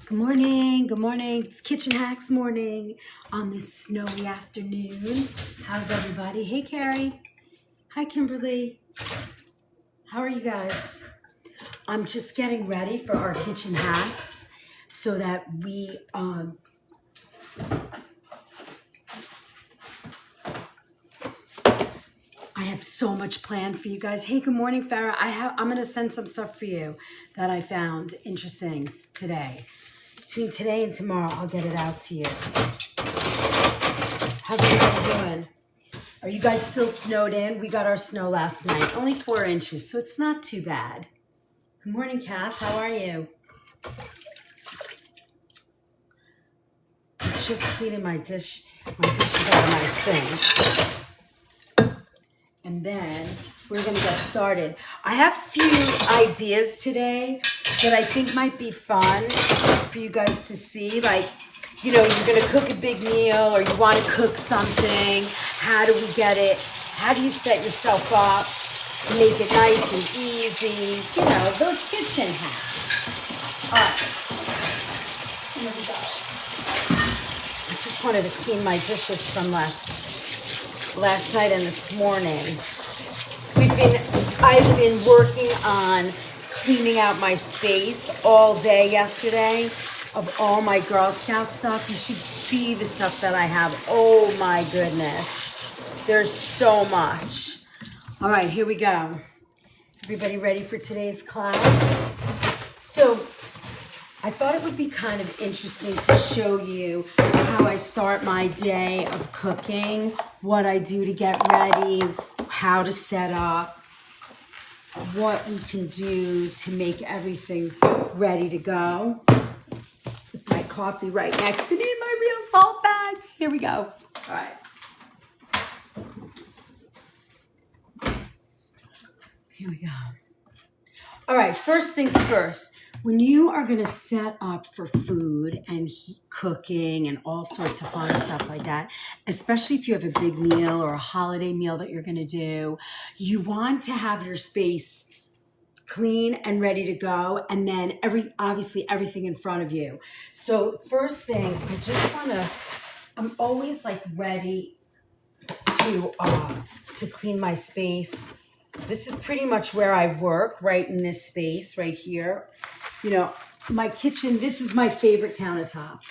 Good morning. Good morning. It's Kitchen Hacks morning on this snowy afternoon. How's everybody? Hey, Carrie. Hi, Kimberly. How are you guys? I'm just getting ready for our kitchen hacks so that I have so much planned for you guys. Hey, good morning, Farah. I'm going to send some stuff for you that I found interesting today. Between today and tomorrow, I'll get it out to you. How's everybody doing? Are you guys still snowed in? We got our snow last night, only 4 inches, so it's not too bad. Good morning, Kath. How are you? I'm just cleaning my dishes out of my sink. And then we're going to get started. I have a few ideas today that I think might be fun for you guys to see. Like, you know, you're going to cook a big meal or you want to cook something. How do we get it? How do you set yourself up to make it nice and easy? You know, those kitchen hacks. All right. Here we go. I just wanted to clean my dishes from last night and this morning. I've been working on cleaning out my space all day yesterday of all my Girl Scout stuff. You should see the stuff that I have. Oh my goodness. There's so much. All right, here we go. Everybody ready for today's class? So I thought it would be kind of interesting to show you how I start my day of cooking, what I do to get ready, how to set up, what we can do to make everything ready to go. With my coffee right next to me in my real salt bag. Here we go. All right. Here we go. All right, first things first. When you are going to set up for food and cooking and all sorts of fun stuff like that, especially if you have a big meal or a holiday meal that you're going to do, you want to have your space clean and ready to go, and then obviously everything in front of you. So first thing, I'm always like ready to clean my space. This is pretty much where I work, right in this space right here. You know, my kitchen, this is my favorite countertop.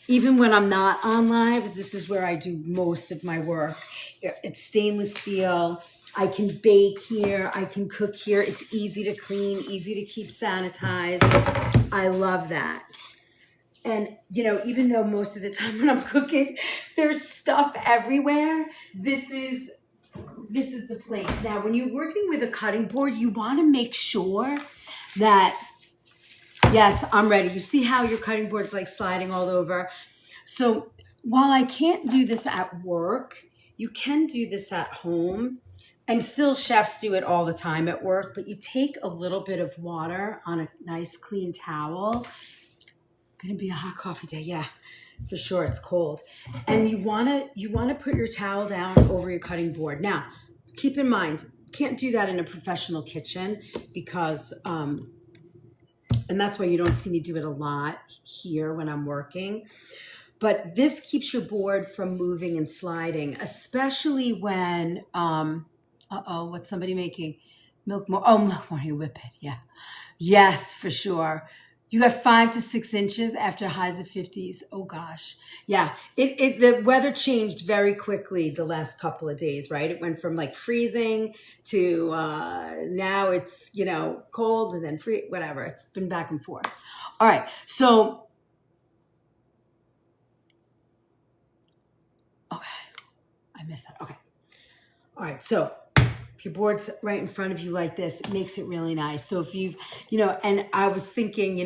Even when I'm not on lives, this is where I do most of my work. It's stainless steel. I can bake here. I can cook here. It's easy to clean, easy to keep sanitized. I love that. And, you know, even though most of the time when I'm cooking, there's stuff everywhere, this is the place. Now, when you're working with a cutting board, you want to make sure that, yes, I'm ready. You see how your cutting board's like sliding all over? So while I can't do this at work, you can do this at home. And still chefs do it all the time at work, but you take a little bit of water on a nice clean towel. Gonna be a hot coffee day, yeah, for sure. It's cold. And you wanna put your towel down over your cutting board. Now, keep in mind, you can't do that in a professional kitchen because and that's why you don't see me do it a lot here when I'm working. But this keeps your board from moving and sliding, especially when what's somebody making? Milk morning whippet, yeah. Yes, for sure. You got 5 to 6 inches after highs of 50s. Oh gosh. Yeah. The weather changed very quickly the last couple of days, right? It went from like freezing to now it's, you know, cold and then free, whatever. It's been back and forth. All right. So, okay. I missed that. Okay. All right. So your board's right in front of you like this, it makes it really nice. So if you've, and I was thinking,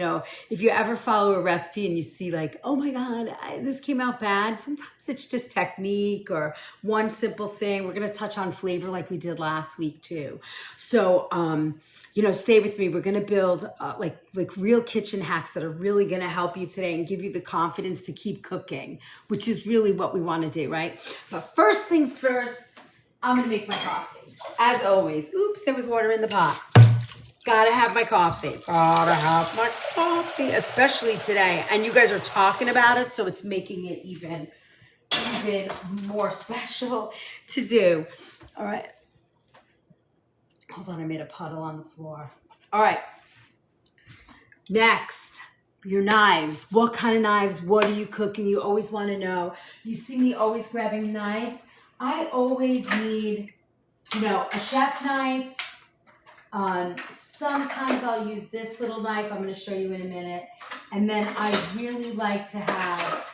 if you ever follow a recipe and you see like, oh my God, this came out bad. Sometimes it's just technique or one simple thing. We're going to touch on flavor like we did last week too. So, stay with me. We're going to build like real kitchen hacks that are really going to help you today and give you the confidence to keep cooking, which is really what we want to do, right? But first things first, I'm going to make my coffee. As always. Oops, there was water in the pot. Gotta have my coffee. Gotta have my coffee, especially today. And you guys are talking about it, so it's making it even more special to do. All right. Hold on, I made a puddle on the floor. All right. Next, your knives. What kind of knives? What are you cooking? You always want to know. You see me always grabbing knives. I always need, a chef knife. Sometimes I'll use this little knife. I'm going to show you in a minute. And then I really like to have,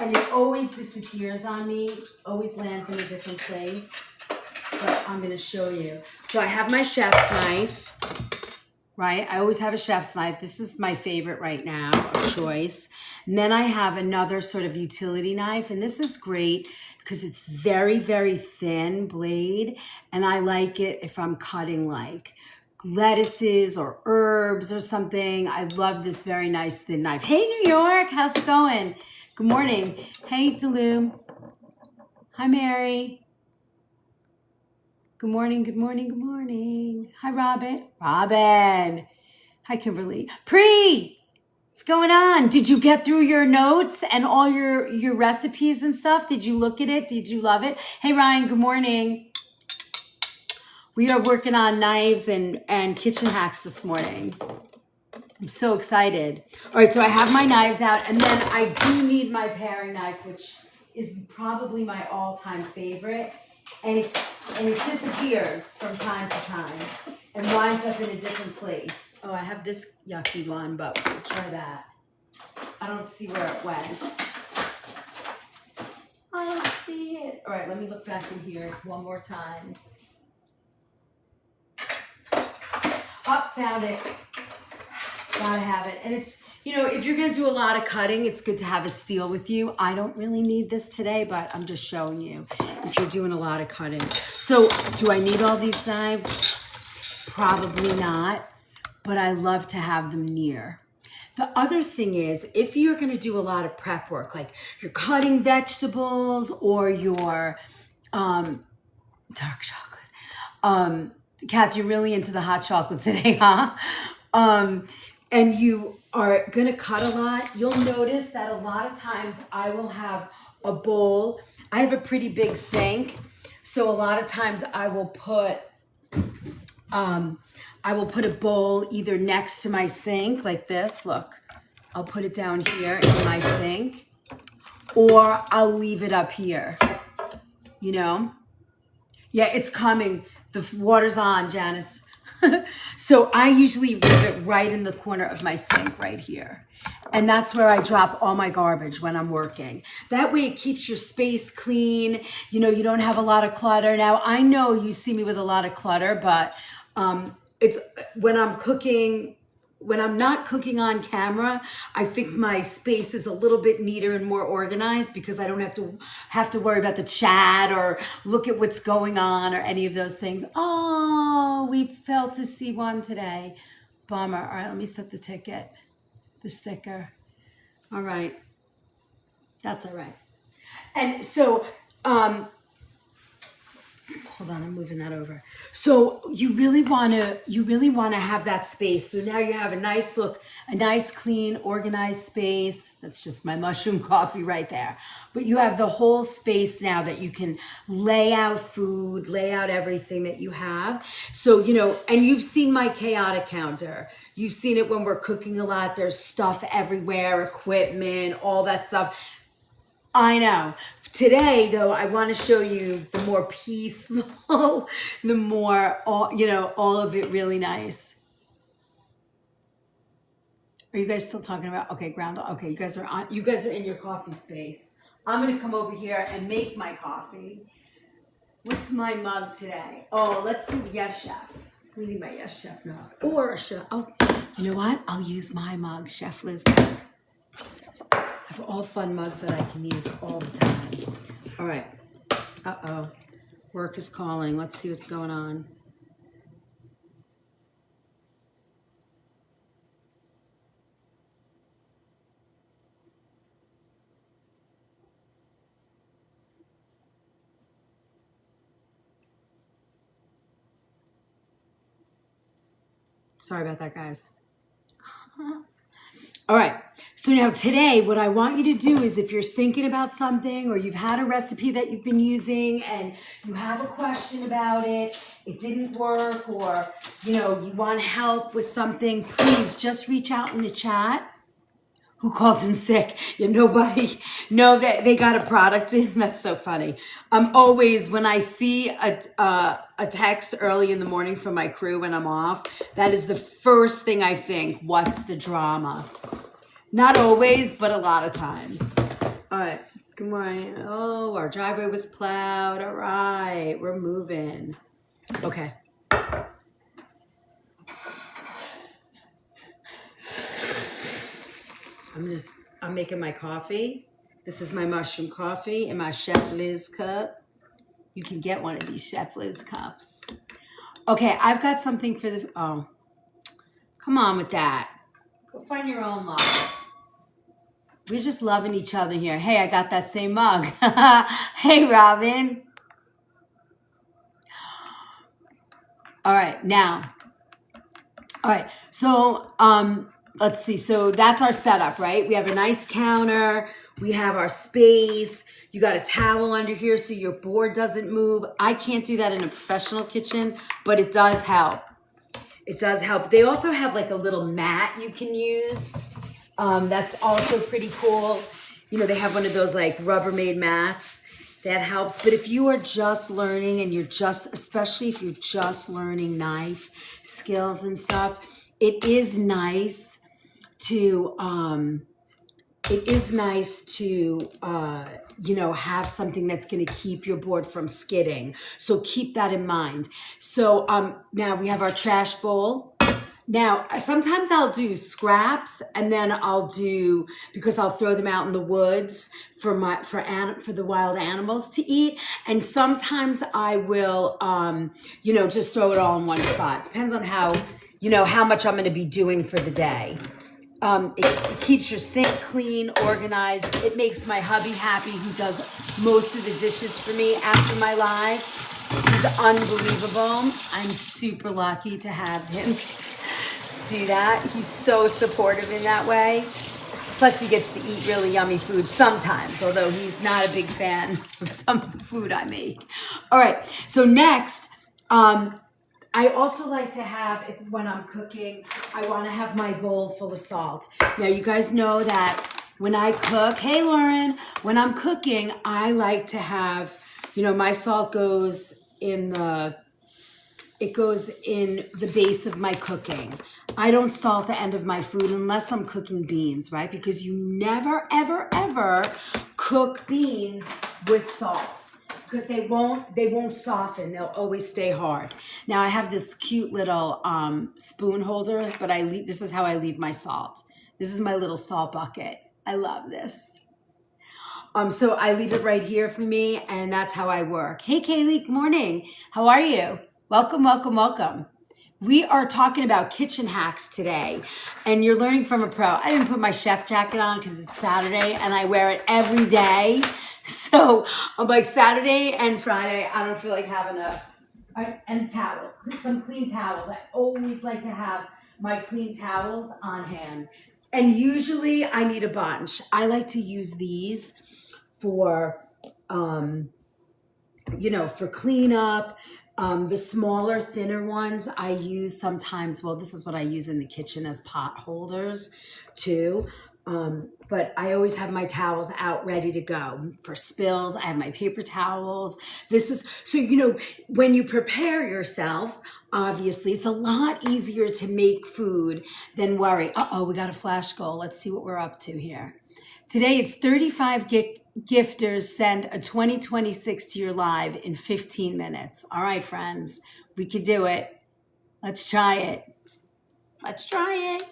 and it always disappears on me, always lands in a different place. But I'm going to show you. So I have my chef's knife, right? I always have a chef's knife. This is my favorite right now of choice. And then I have another sort of utility knife. And this is great because it's very, very thin blade. And I like it if I'm cutting like lettuces or herbs or something. I love this very nice thin knife. Hey, New York, how's it going? Good morning. Hey, Delum. Hi, Mary. Good morning, good morning, good morning. Hi, Robin. Robin. Hi, Kimberly. Pre, what's going on? Did you get through your notes and all your recipes and stuff? Did you look at it? Did you love it? Hey, Ryan, good morning. We are working on knives and kitchen hacks this morning. I'm so excited. All right, so I have my knives out, and then I do need my paring knife, which is probably my all-time favorite. And it disappears from time to time and winds up in a different place. Oh, I have this yucky one, but we'll try that. I don't see where it went. I don't see it. All right, let me look back in here one more time. Oh, found it. Gotta have it. And it's, if you're going to do a lot of cutting, it's good to have a steel with you. I don't really need this today, but I'm just showing you if you're doing a lot of cutting. So do I need all these knives? Probably not, but I love to have them near. The other thing is, if you're going to do a lot of prep work, like you're cutting vegetables or you're dark chocolate. Kath, you're really into the hot chocolate today, huh? And you are going to cut a lot, you'll notice that a lot of times I will have a bowl. I have a pretty big sink. So a lot of times I will put a bowl either next to my sink like this. Look, I'll put it down here in my sink, or I'll leave it up here, Yeah, it's coming. The water's on, Janice. So I usually leave it right in the corner of my sink right here. And that's where I drop all my garbage when I'm working. That way it keeps your space clean. You don't have a lot of clutter. Now, I know you see me with a lot of clutter, but it's when I'm cooking, when I'm not cooking on camera, I think my space is a little bit neater and more organized because I don't have to worry about the chat or look at what's going on or any of those things. Oh, we failed to see one today. Bummer. All right, let me set the sticker. All right. That's all right. And so, hold on, I'm moving that over. So you really want to have that space. So now you have a nice, clean, organized space. That's just my mushroom coffee right there. But you have the whole space now that you can lay out food, lay out everything that you have. So, and you've seen my chaotic counter. You've seen it when we're cooking a lot. There's stuff everywhere, equipment, all that stuff. I know. Today, though, I want to show you the more peaceful, the more, all of it really nice. Are you guys still talking about, okay, ground? Okay, you guys are in your coffee space. I'm going to come over here and make my coffee. What's my mug today? Oh, let's do Yes Chef. We need my Yes Chef mug. Or should I, oh, you know what? I'll use my mug, Chef Liz mug. I have all fun mugs that I can use all the time. All right. Uh-oh. Work is calling. Let's see what's going on. Sorry about that, guys. All right. So now today, what I want you to do is if you're thinking about something or you've had a recipe that you've been using and you have a question about it, it didn't work, or, you want help with something, please just reach out in the chat. Who called in sick? Yeah, nobody. No, that they got a product in. That's so funny. I'm always, when I see a text early in the morning from my crew when I'm off, that is the first thing I think. What's the drama? Not always, but a lot of times. All right. Good morning. Oh, our driveway was plowed. All right, we're moving. Okay. I'm making my coffee. This is my mushroom coffee in my Chef Liz cup. You can get one of these Chef Liz cups. Okay, I've got something for the, oh, come on with that. Go find your own mug. We're just loving each other here. Hey, I got that same mug. Hey, Robin. All right, now. All right, so, let's see. So that's our setup, right? We have a nice counter. We have our space. You got a towel under here so your board doesn't move. I can't do that in a professional kitchen, but it does help. It does help. They also have like a little mat you can use. That's also pretty cool. They have one of those like Rubbermaid mats. That helps. But if you are just learning and especially if you're just learning knife skills and stuff, it is nice to have something that's going to keep your board from skidding. So keep that in mind. So now we have our trash bowl. Now, sometimes I'll do scraps, and then because I'll throw them out in the woods for the wild animals to eat. And sometimes I will, just throw it all in one spot. Depends on how much I'm going to be doing for the day. It keeps your sink clean, organized. It makes my hubby happy, who does most of the dishes for me after my live. He's unbelievable. I'm super lucky to have him do that. He's so supportive in that way. Plus he gets to eat really yummy food sometimes, although he's not a big fan of some of the food I make. All right, so next, I also like to have, when I'm cooking, I want to have my bowl full of salt. Now you guys know that when I cook, hey Lauren, when I'm cooking, I like to have, my salt goes in the base of my cooking. I don't salt the end of my food unless I'm cooking beans, right? Because you never, ever, ever cook beans with salt because they won't soften. They'll always stay hard. Now I have this cute little spoon holder, but this is how I leave my salt. This is my little salt bucket. I love this. So I leave it right here for me, and that's how I work. Hey Kaylee, good morning. How are you? Welcome, welcome, welcome. We are talking about kitchen hacks today, and you're learning from a pro. I didn't put my chef jacket on because it's Saturday, and I wear it every day. So I'm like Saturday and Friday, I don't feel like having and a towel, some clean towels. I always like to have my clean towels on hand, and usually I need a bunch. I like to use these for, for cleanup. The smaller, thinner ones I use sometimes. Well, this is what I use in the kitchen as pot holders too. But I always have my towels out ready to go for spills. I have my paper towels. So when you prepare yourself, obviously it's a lot easier to make food than worry. We got a flash goal. Let's see what we're up to here. Today it's 35 gifters send a 2026 to your live in 15 minutes. All right, friends, we could do it. Let's try it. Let's try it.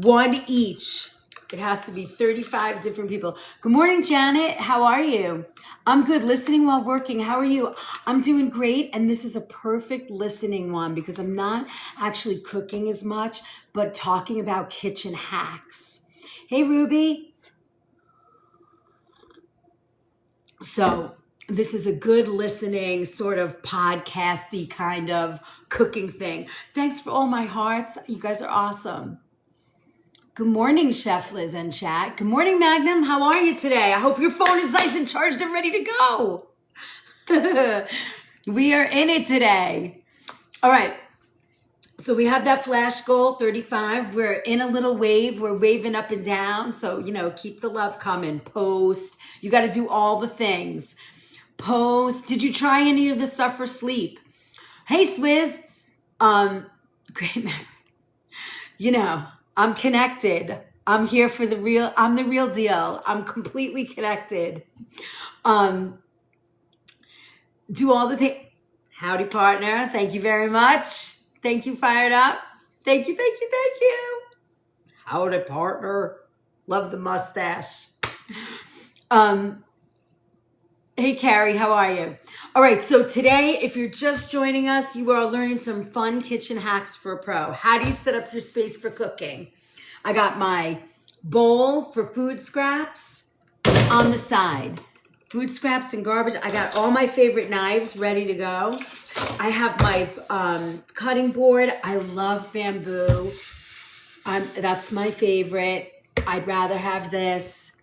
One each. It has to be 35 different people. Good morning, Janet. How are you? I'm good. Listening while working. How are you? I'm doing great. And this is a perfect listening one because I'm not actually cooking as much, but talking about kitchen hacks. Hey, Ruby. So this is a good listening, sort of podcasty kind of cooking thing. Thanks for all my hearts. You guys are awesome. Good morning, Chef Liz and chat. Good morning, Magnum. How are you today? I hope your phone is nice and charged and ready to go. We are in it today. All right. So we have that flash goal, 35. We're in a little wave. We're waving up and down. So, keep the love coming. Post. You got to do all the things. Post. Did you try any of this stuff for sleep? Hey, Swizz. Great memory. I'm connected. I'm here for the real. I'm the real deal. I'm completely connected. Do all the things. Howdy, partner. Thank you very much. Thank you, Fired Up. Thank you. Howdy, partner. Love the mustache. Hey, Carrie, how are you? All right, so today, if you're just joining us, you are learning some fun kitchen hacks for a pro. How do you set up your space for cooking? I got my bowl for food scraps on the side. Food scraps and garbage. I got all my favorite knives ready to go. I have my cutting board. I love bamboo. That's my favorite. I'd rather have this.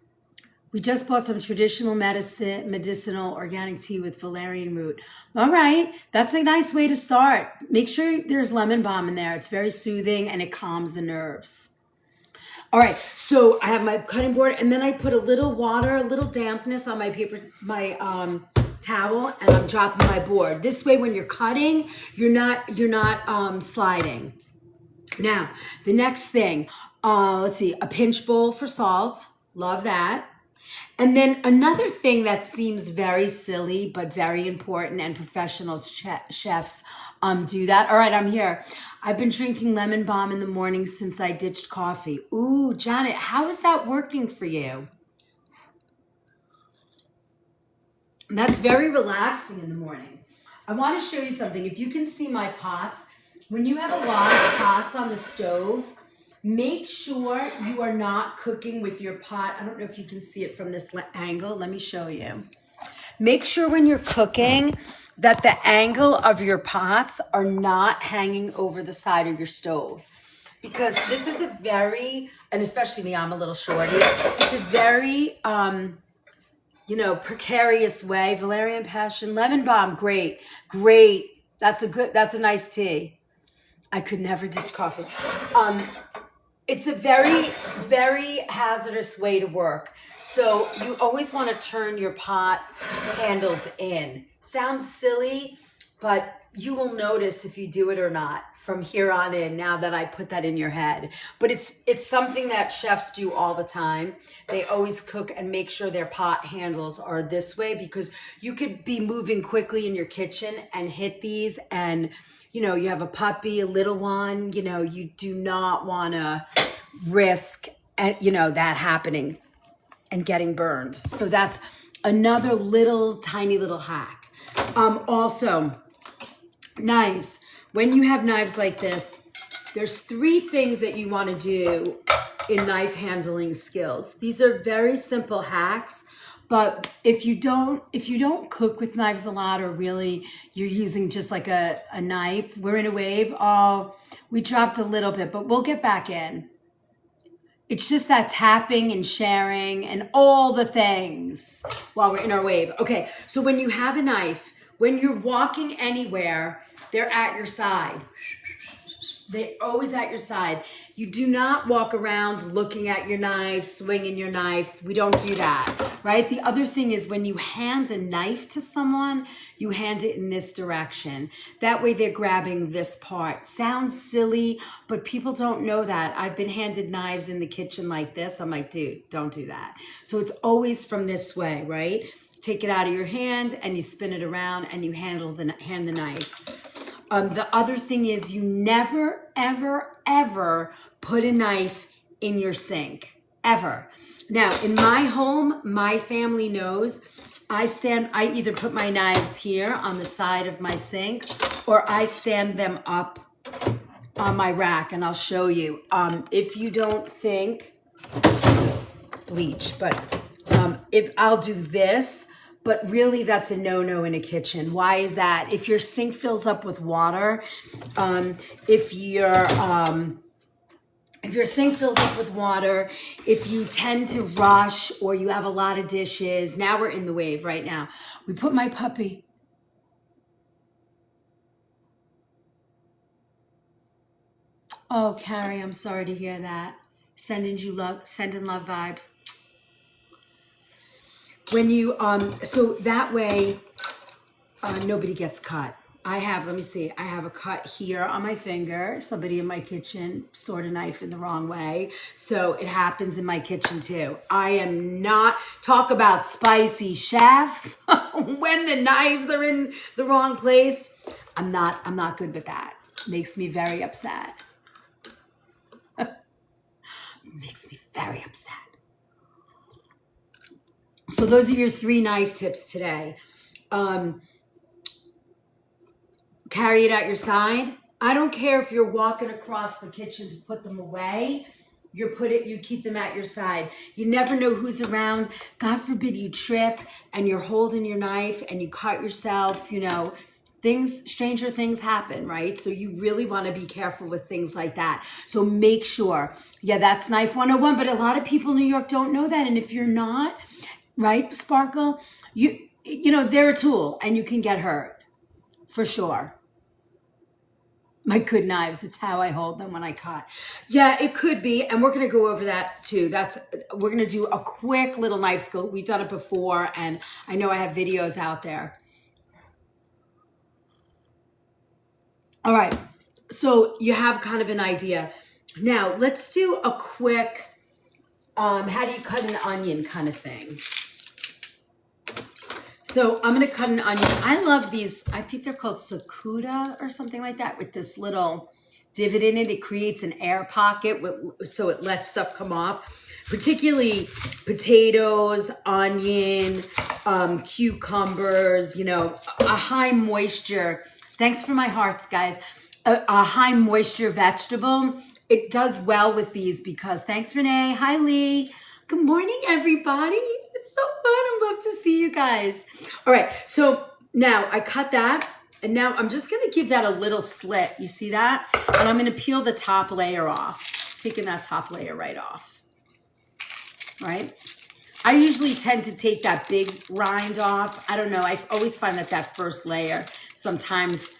We just bought some traditional medicinal organic tea with valerian root. All right, that's a nice way to start. Make sure there's lemon balm in there. It's very soothing and it calms the nerves. All right, so I have my cutting board and then I put a little water, a little dampness on my towel, and I'm dropping my board. This way, when you're cutting, you're not sliding. Now, the next thing, let's see, a pinch bowl for salt. Love that. And then another thing that seems very silly, but very important, and professional chefs do that. All right, I'm here. I've been drinking lemon balm in the morning since I ditched coffee. Ooh, Janet, how is that working for you? That's very relaxing in the morning. I want to show you something. If you can see my pots, when you have a lot of pots on the stove, make sure you are not cooking with your pot. I don't know if you can see it from this angle. Let me show you. Make sure when you're cooking that the angle of your pots are not hanging over the side of your stove. Because this is a very, and especially me, I'm a little shorty, it's a very, precarious way. Valerian passion, lemon balm, great. That's a nice tea. I could never ditch coffee. It's a very, very hazardous way to work. So you always want to turn your pot handles in. Sounds silly, but you will notice if you do it or not from here on in, now that I put that in your head. But it's something that chefs do all the time. They always cook and make sure their pot handles are this way, because you could be moving quickly in your kitchen and hit these, and you have a puppy, a little one, you do not want to risk, that happening and getting burned. So that's another tiny little hack. Also, knives. When you have knives like this, there's 3 things that you want to do in knife handling skills. These are very simple hacks. But if you don't cook with knives a lot, or really you're using just like a knife, we're in a wave. Oh, we dropped a little bit, but we'll get back in. It's just that tapping and sharing and all the things while we're in our wave. Okay, so when you have a knife, when you're walking anywhere, they're at your side. They're always at your side. You do not walk around looking at your knife, swinging your knife. We don't do that, right? The other thing is when you hand a knife to someone, you hand it in this direction. That way they're grabbing this part. Sounds silly, but people don't know that. I've been handed knives in the kitchen like this. I'm like, dude, don't do that. So it's always from this way, right? Take it out of your hand and you spin it around and you hand the knife. The other thing is you never, ever, ever put a knife in your sink, ever. Now, in my home, my family knows I either put my knives here on the side of my sink or I stand them up on my rack, and I'll show you. If you don't think, this is bleach, but if I'll do this, but really that's a no-no in a kitchen. Why is that? If your sink fills up with water, if your sink fills up with water, if you tend to rush or you have a lot of dishes, now we're in the wave right now. We put my puppy. Oh, Carrie, I'm sorry to hear that. Sending love vibes. When you, so that way, nobody gets cut. I have a cut here on my finger. Somebody in my kitchen stored a knife in the wrong way. So it happens in my kitchen too. I am not, talk about spicy chef. When the knives are in the wrong place, I'm not good with that. Makes me very upset. Makes me very upset. So those are your 3 knife tips today. Carry it at your side. I don't care if you're walking across the kitchen to put them away. You keep them at your side. You never know who's around. God forbid you trip and you're holding your knife and you cut yourself, stranger things happen, right? So you really want to be careful with things like that. So make sure, that's Knife 101, but a lot of people in New York don't know that. And if you're not, right, Sparkle, they're a tool and you can get hurt for sure. My good knives, it's how I hold them when I cut. Yeah, it could be. And we're going to go over that too. We're going to do a quick little knife skill. We've done it before and I know I have videos out there. All right. So you have kind of an idea. Now let's do a quick, how do you cut an onion kind of thing. So I'm going to cut an onion. I love these. I think they're called Sakuda or something like that with this little divot in it. It creates an air pocket so it lets stuff come off. Particularly potatoes, onion, cucumbers, a high moisture. Thanks for my hearts, guys. A high moisture vegetable. It does well with these because, thanks, Renee. Hi, Lee. Good morning, everybody. It's so fun. I love to see you guys. All right. So now I cut that. And now I'm just going to give that a little slit. You see that? And I'm going to peel the top layer off. Taking that top layer right off. Right? I usually tend to take that big rind off. I don't know. I always find that first layer, sometimes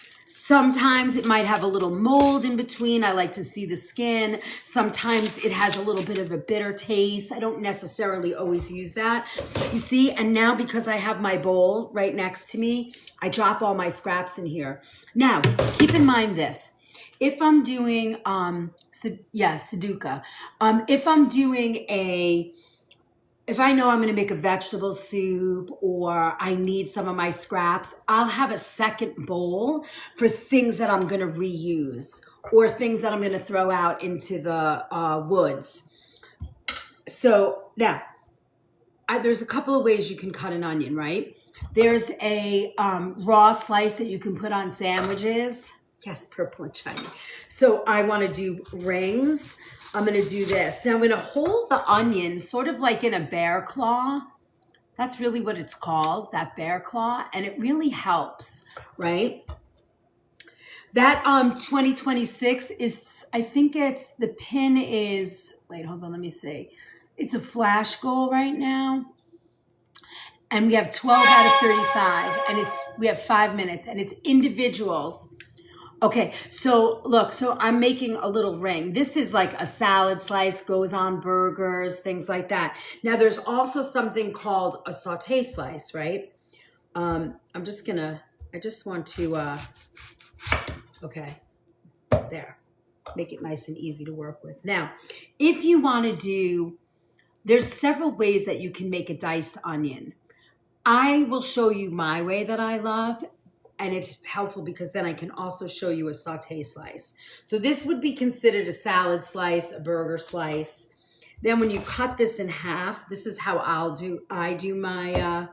it might have a little mold in between. I like to see the skin. Sometimes it has a little bit of a bitter taste. I don't necessarily always use that. You see, and now because I have my bowl right next to me, I drop all my scraps in here. Now, keep in mind this. If I'm doing, Sudoku, if I know I'm going to make a vegetable soup or I need some of my scraps, I'll have a second bowl for things that I'm going to reuse or things that I'm going to throw out into the woods. So now, there's a couple of ways you can cut an onion, right? There's a raw slice that you can put on sandwiches. Yes, purple and shiny. So I want to do rings. I'm going to do this. Now I'm going to hold the onion sort of like in a bear claw. That's really what it's called, that bear claw. And it really helps, right? That 2026 is, I think the pin is, wait, hold on, let me see. It's a flash goal right now. And we have 12 out of 35 and we have 5 minutes and it's individuals. Okay, so look, so I'm making a little ring. This is like a salad slice, goes on burgers, things like that. Now there's also something called a saute slice, right? I'm just gonna, I just want to, okay, there, make it nice and easy to work with. Now, if you want to do, there's several ways that you can make a diced onion. I will show you my way that I love, and it's helpful because then I can also show you a saute slice. So this would be considered a salad slice, a burger slice. Then when you cut this in half, this is how I do my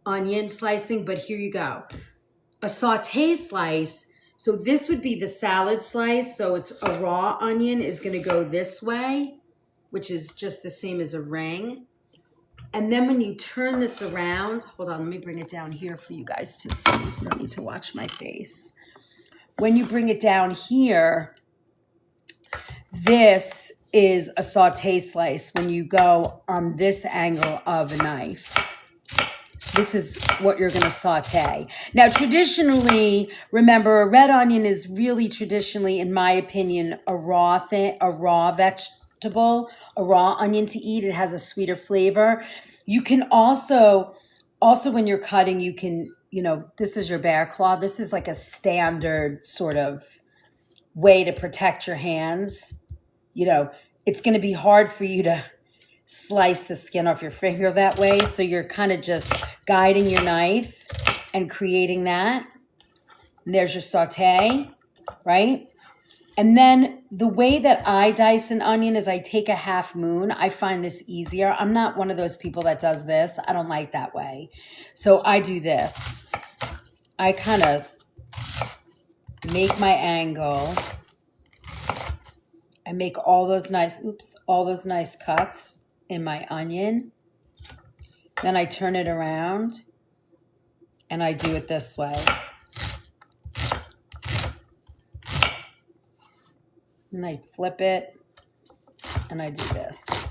onion slicing, but here you go. A saute slice, so this would be the salad slice, so it's a raw onion is gonna go this way, which is just the same as a ring. And then when you turn this around, hold on, let me bring it down here for you guys to see. You don't need to watch my face. When you bring it down here, this is a saute slice when you go on this angle of a knife. This is what you're gonna saute. Now, traditionally, remember, a red onion is really traditionally, in my opinion, a raw vegetable, a raw onion to eat. It has a sweeter flavor. You can also when you're cutting, you can, this is your bear claw. This is like a standard sort of way to protect your hands. It's gonna be hard for you to slice the skin off your finger that way. So you're kind of just guiding your knife and creating that. And there's your saute, right? And then the way that I dice an onion is I take a half moon. I find this easier. I'm not one of those people that does this. I don't like that way. So I do this. I kind of make my angle. I make all those nice cuts in my onion. Then I turn it around and I do it this way. And I flip it and I do this.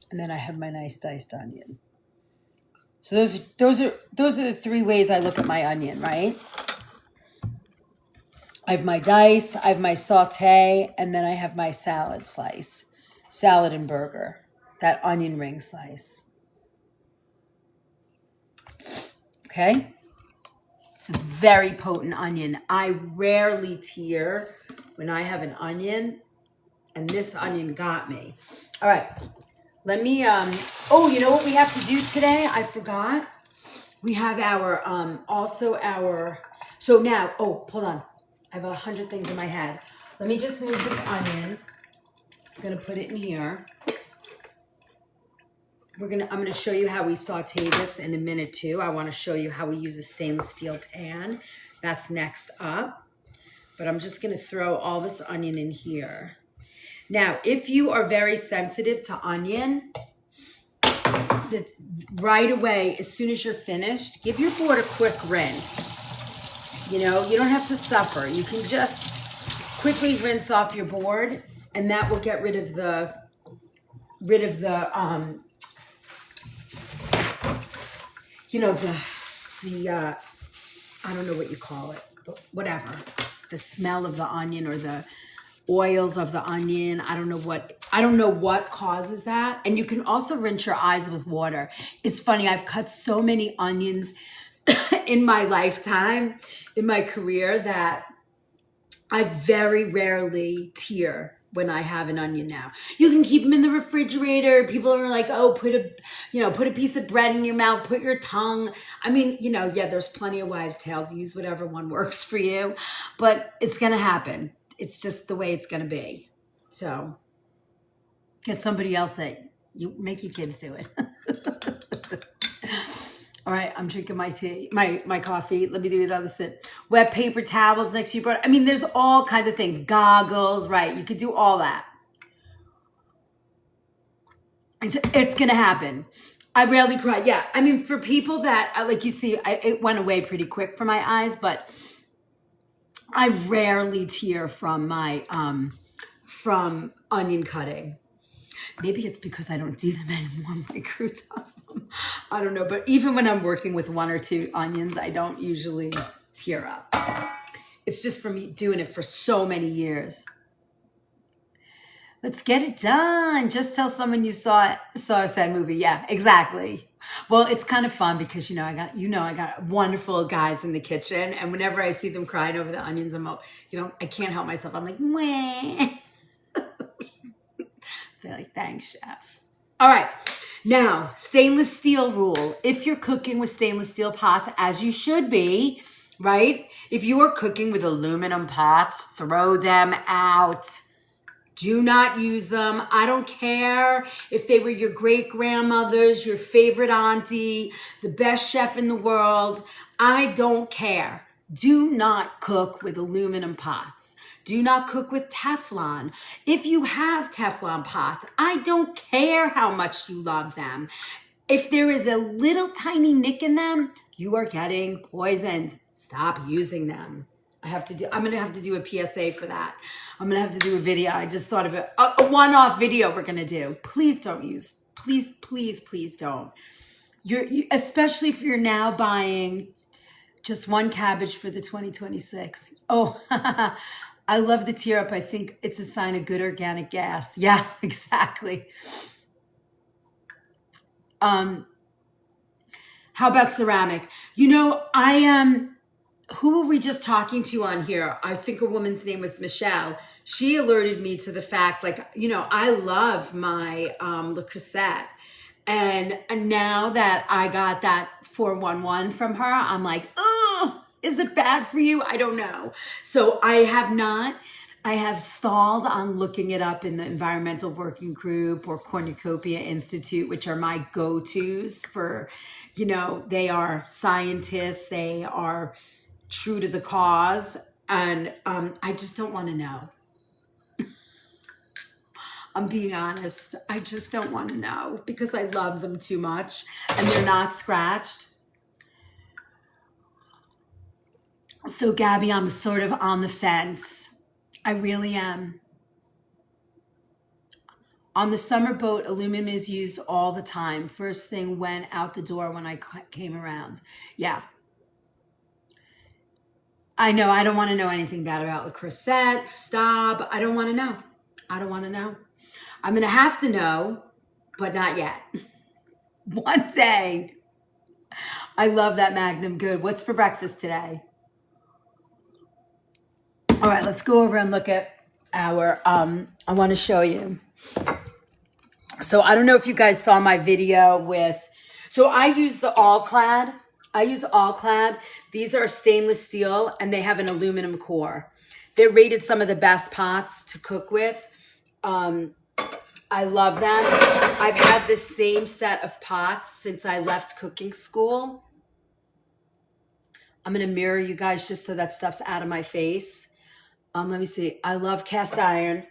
And then I have my nice diced onion. So those are the three ways I look at my onion, right? I have my dice, I have my saute, and then I have my salad slice, salad and burger, that onion ring slice. Okay? It's a very potent onion. I rarely tear when I have an onion, and this onion got me. All right, let me, oh, you know what we have to do today? I forgot. We have our, so now, oh, hold on. I have 100 things in my head. Let me just move this onion. I'm gonna put it in here. I'm gonna show you how we saute this in a minute too. I wanna show you how we use a stainless steel pan. That's next up. But I'm just gonna throw all this onion in here. Now, if you are very sensitive to onion, right away, as soon as you're finished, give your board a quick rinse. You don't have to suffer. You can just quickly rinse off your board, and that will get rid of the I don't know what you call it, but whatever, the smell of the onion or the oils of the onion. I don't know what causes that. And you can also rinse your eyes with water. It's funny, I've cut so many onions in my lifetime, in my career, that I very rarely tear when I have an onion now. You can keep them in the refrigerator. People are like, oh, put a piece of bread in your mouth, put your tongue. I mean, there's plenty of wives' tales. Use whatever one works for you, but it's going to happen. It's just the way it's going to be. So get somebody else that you make your kids do it. All right, I'm drinking my tea, my coffee. Let me do another sip. Wet paper towels next to your. I mean, there's all kinds of things. Goggles, right? You could do all that. It's gonna happen. I rarely cry. Yeah, I mean, for people that, like you see, it went away pretty quick from my eyes, but I rarely tear from my from onion cutting. Maybe it's because I don't do them anymore. My crew does them. I don't know, but even when I'm working with 1 or 2 onions, I don't usually tear up. It's just for me doing it for so many years. Let's get it done. Just tell someone you saw a sad movie. Yeah, exactly. Well, it's kind of fun because I got wonderful guys in the kitchen, and whenever I see them crying over the onions, I can't help myself. I'm like, wah. They're like, thanks, chef. All right. Now, stainless steel rule. If you're cooking with stainless steel pots, as you should be, right? If you are cooking with aluminum pots, throw them out. Do not use them. I don't care if they were your great grandmother's, your favorite auntie, the best chef in the world. I don't care. Do not cook with aluminum pots. Do not cook with Teflon. If you have Teflon pots, I don't care how much you love them. If there is a little tiny nick in them, you are getting poisoned. Stop using them. I'm going to have to do a PSA for that. I'm going to have to do a video. I just thought of it. A one-off video we're going to do. Please don't use. Please, please, please don't. Especially if you're now buying just 1 cabbage for the 2026. Oh, I love the tear up. I think it's a sign of good organic gas. Yeah, exactly. How about ceramic? I am... Who were we just talking to on here? I think a woman's name was Michelle. She alerted me to the fact, I love my Le Creuset. And now that I got that 411 from her, I'm like, oh, is it bad for you? I don't know. So I have stalled on looking it up in the Environmental Working Group or Cornucopia Institute, which are my go-tos for, they are scientists, they are true to the cause, and I just don't want to know. I'm being honest. I just don't want to know because I love them too much and they're not scratched. So Gabby, I'm sort of on the fence. I really am. On the summer boat, aluminum is used all the time. First thing went out the door when I came around. Yeah. I know, I don't want to know anything bad about Le Creuset. Stop. I don't want to know. I don't want to know. I'm going to have to know, but not yet. One day. I love that Magnum. Good. What's for breakfast today? All right, let's go over and look at our, I want to show you. So I don't know if you guys saw my video so I use the All-Clad. I use All-Clad. These are stainless steel and they have an aluminum core. They're rated some of the best pots to cook with. I love them. I've had this same set of pots since I left cooking school. I'm going to mirror you guys just so that stuff's out of my face. Let me see. I love cast iron.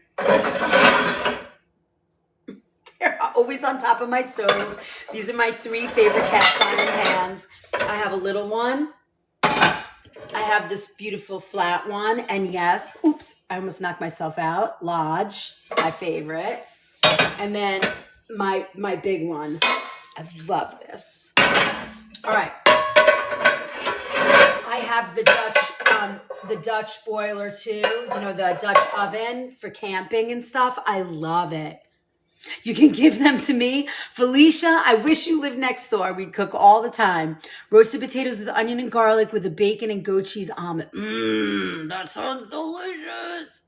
They're always on top of my stove. These are my 3 favorite cast iron pans. I have a little one. I have this beautiful flat one. And yes, oops, I almost knocked myself out. Lodge, my favorite. And then my big one. I love this. All right. I have the Dutch boiler too. The Dutch oven for camping and stuff. I love it. You can give them to me. Felicia, I wish you lived next door. We cook all the time. Roasted potatoes with onion and garlic with a bacon and goat cheese omelet. That sounds delicious.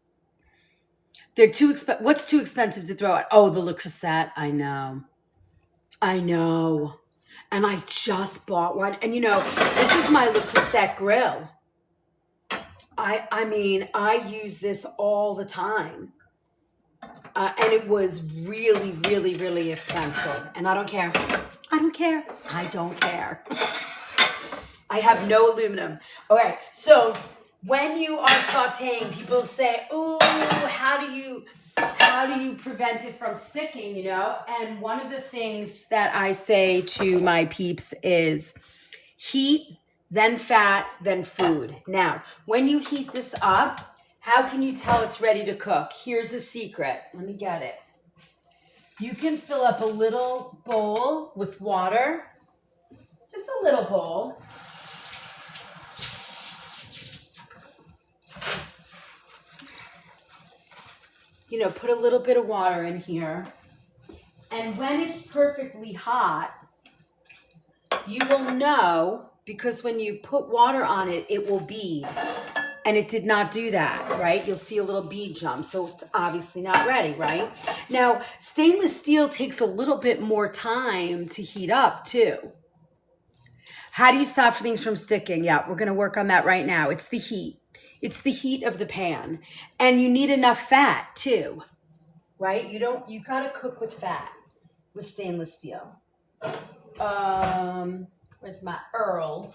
They're too expensive. What's too expensive to throw out? Oh, the Le Creuset. I know. And I just bought one. And this is my Le Creuset grill. I use this all the time. And it was really, really, really expensive. And I don't care. I don't care. I have no aluminum. Okay, so when you are sauteing, people say, "Oh, how do you prevent it from sticking?" And one of the things that I say to my peeps is heat, then fat, then food. Now, when you heat this up, how can you tell it's ready to cook? Here's a secret. Let me get it. You can fill up a little bowl with water, just a little bowl. You know, put a little bit of water in here. And when it's perfectly hot, you will know, because when you put water on it, it will bead. And it did not do that, right? You'll see a little bead jump, so it's obviously not ready, right? Now, stainless steel takes a little bit more time to heat up too. How do you stop things from sticking? Yeah, we're gonna work on that right now. It's the heat. It's the heat of the pan. And you need enough fat too, right? You gotta cook with fat with stainless steel. Where's my Earl?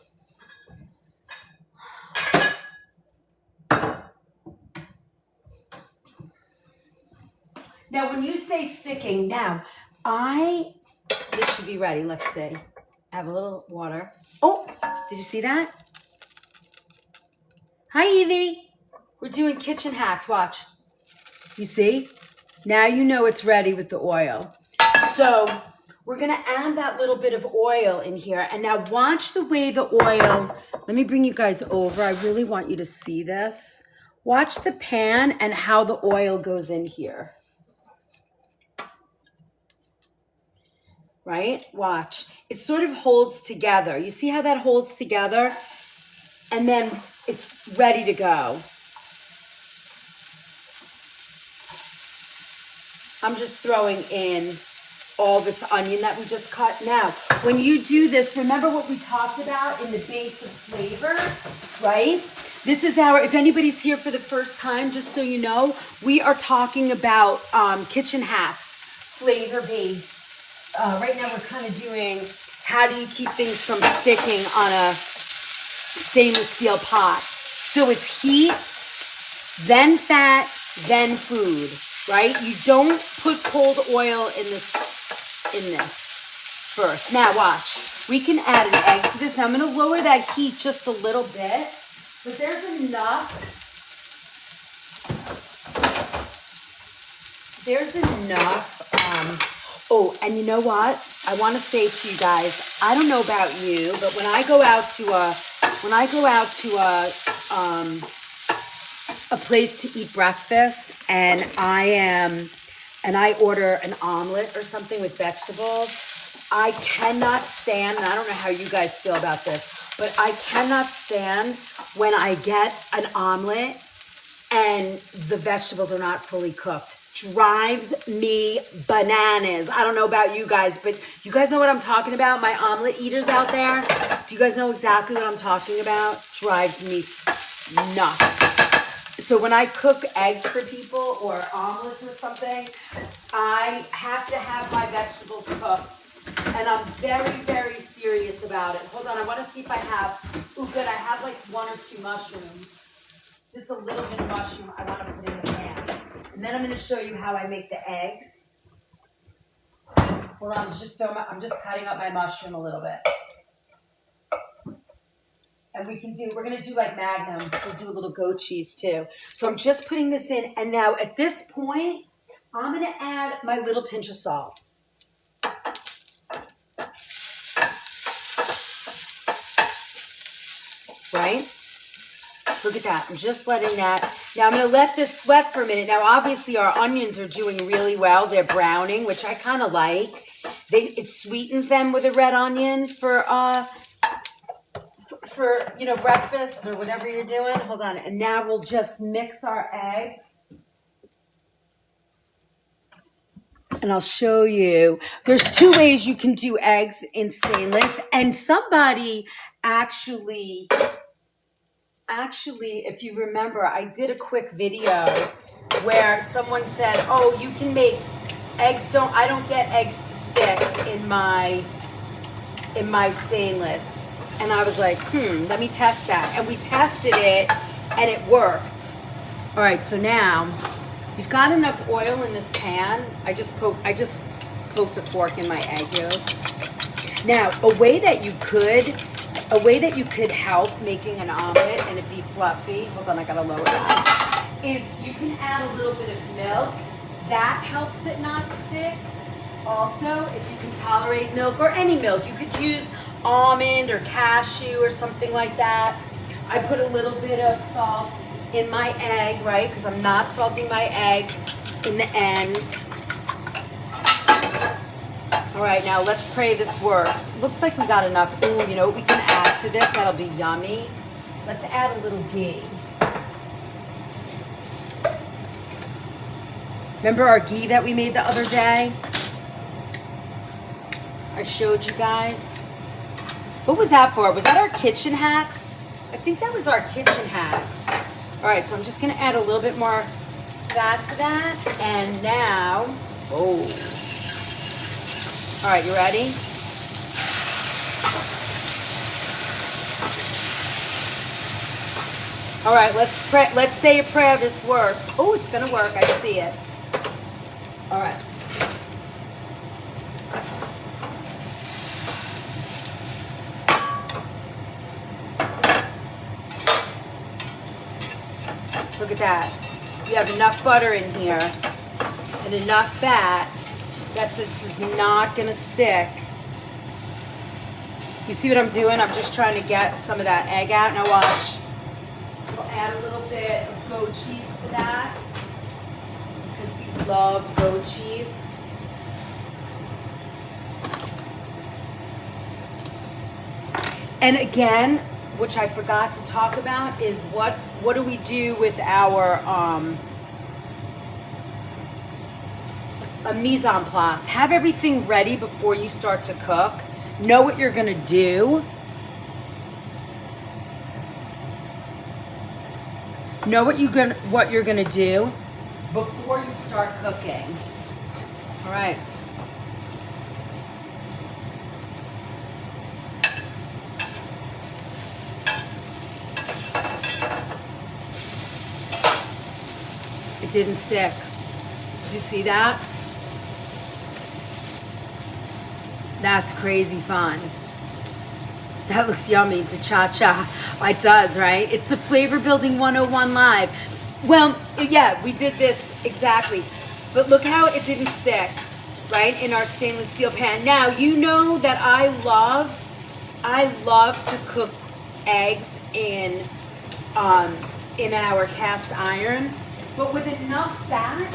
Now, when you say sticking, this should be ready. Let's see. I have a little water. Oh, did you see that? Hi, Evie. We're doing kitchen hacks. Watch. You see? Now you know it's ready with the oil. So we're going to add that little bit of oil in here. And now watch the way the oil, let me bring you guys over. I really want you to see this. Watch the pan and how the oil goes in here. Right? Watch. It sort of holds together. You see how that holds together? And then it's ready to go. I'm just throwing in all this onion that we just cut. Now, when you do this, remember what we talked about in the base of flavor, right? This is if anybody's here for the first time, just so you know, we are talking about kitchen hacks, flavor base. Right now we're kind of doing how do you keep things from sticking on a stainless steel pot. So it's heat, then fat, then food, right? You don't put cold oil in this first. Now watch, we can add an egg to this. Now I'm going to lower that heat just a little bit, but there's enough. Oh, and you know what? I want to say to you guys, I don't know about you, but when I go out to a place to eat breakfast and I order an omelet or something with vegetables, I cannot stand, and I don't know how you guys feel about this, but I cannot stand when I get an omelet and the vegetables are not fully cooked. Drives me bananas. I don't know about you guys, but you guys know what I'm talking about? My omelet eaters out there, do you guys know exactly what I'm talking about? Drives me nuts. So when I cook eggs for people or omelets or something, I have to have my vegetables cooked. And I'm very, very serious about it. Hold on, I want to see if I have, good, I have like 1 or 2 mushrooms. Just a little bit of mushroom I want to put in the pan. And then I'm going to show you how I make the eggs. Hold on, I'm just cutting up my mushroom a little bit. And we're going to do like Magnum. We'll do a little goat cheese too. So I'm just putting this in. And now at this point, I'm going to add my little pinch of salt. Right? Look at that. I'm just letting that. Now I'm going to let this sweat for a minute. Now obviously our onions are doing really well. They're browning, which I kind of like. It sweetens them with a red onion for breakfast or whatever you're doing. Hold on. And now we'll just mix our eggs. And I'll show you. There's 2 ways you can do eggs in stainless. And somebody actually, if you remember, I did a quick video where someone said, oh, you can make eggs, I don't get eggs to stick in my stainless. And I was like, let me test that. And we tested it and it worked. All right, so now you've got enough oil in this pan. I just poked a fork in my egg yolk. Now, a way that you could help making an omelet and it be fluffy, hold on, I gotta lower it, is you can add a little bit of milk. That helps it not stick. Also, if you can tolerate milk or any milk, you could use almond or cashew or something like that. I put a little bit of salt in my egg, right? Because I'm not salting my egg in the end. All right, now let's pray this works. Looks like we got enough. Ooh, you know what we can add to this? That'll be yummy. Let's add a little ghee. Remember our ghee that we made the other day? I showed you guys. What was that for? Was that our kitchen hacks? I think that was our kitchen hacks. All right, so I'm just gonna add a little bit more fat to that. And now, oh. All right, you ready? All right, let's pray. Let's say a prayer. This works. Oh, it's gonna work. I see it. All right. Look at that. You have enough butter in here and enough fat that this is not gonna stick. You see what I'm doing? I'm just trying to get some of that egg out. Now watch. We'll add a little bit of goat cheese to that because we love goat cheese. And again, which I forgot to talk about, is what do we do with our a mise en place? Have everything ready before you start to cook. Know what you're gonna do. Know what you're gonna do before you start cooking. All right. It didn't stick. Did you see that? That's crazy fun. That looks yummy, the cha-cha. It does, right? It's the Flavor Building 101 Live. Well, yeah, we did this exactly. But look how it didn't stick, right? In our stainless steel pan. Now, you know that I love to cook eggs in our cast iron. But with enough fat,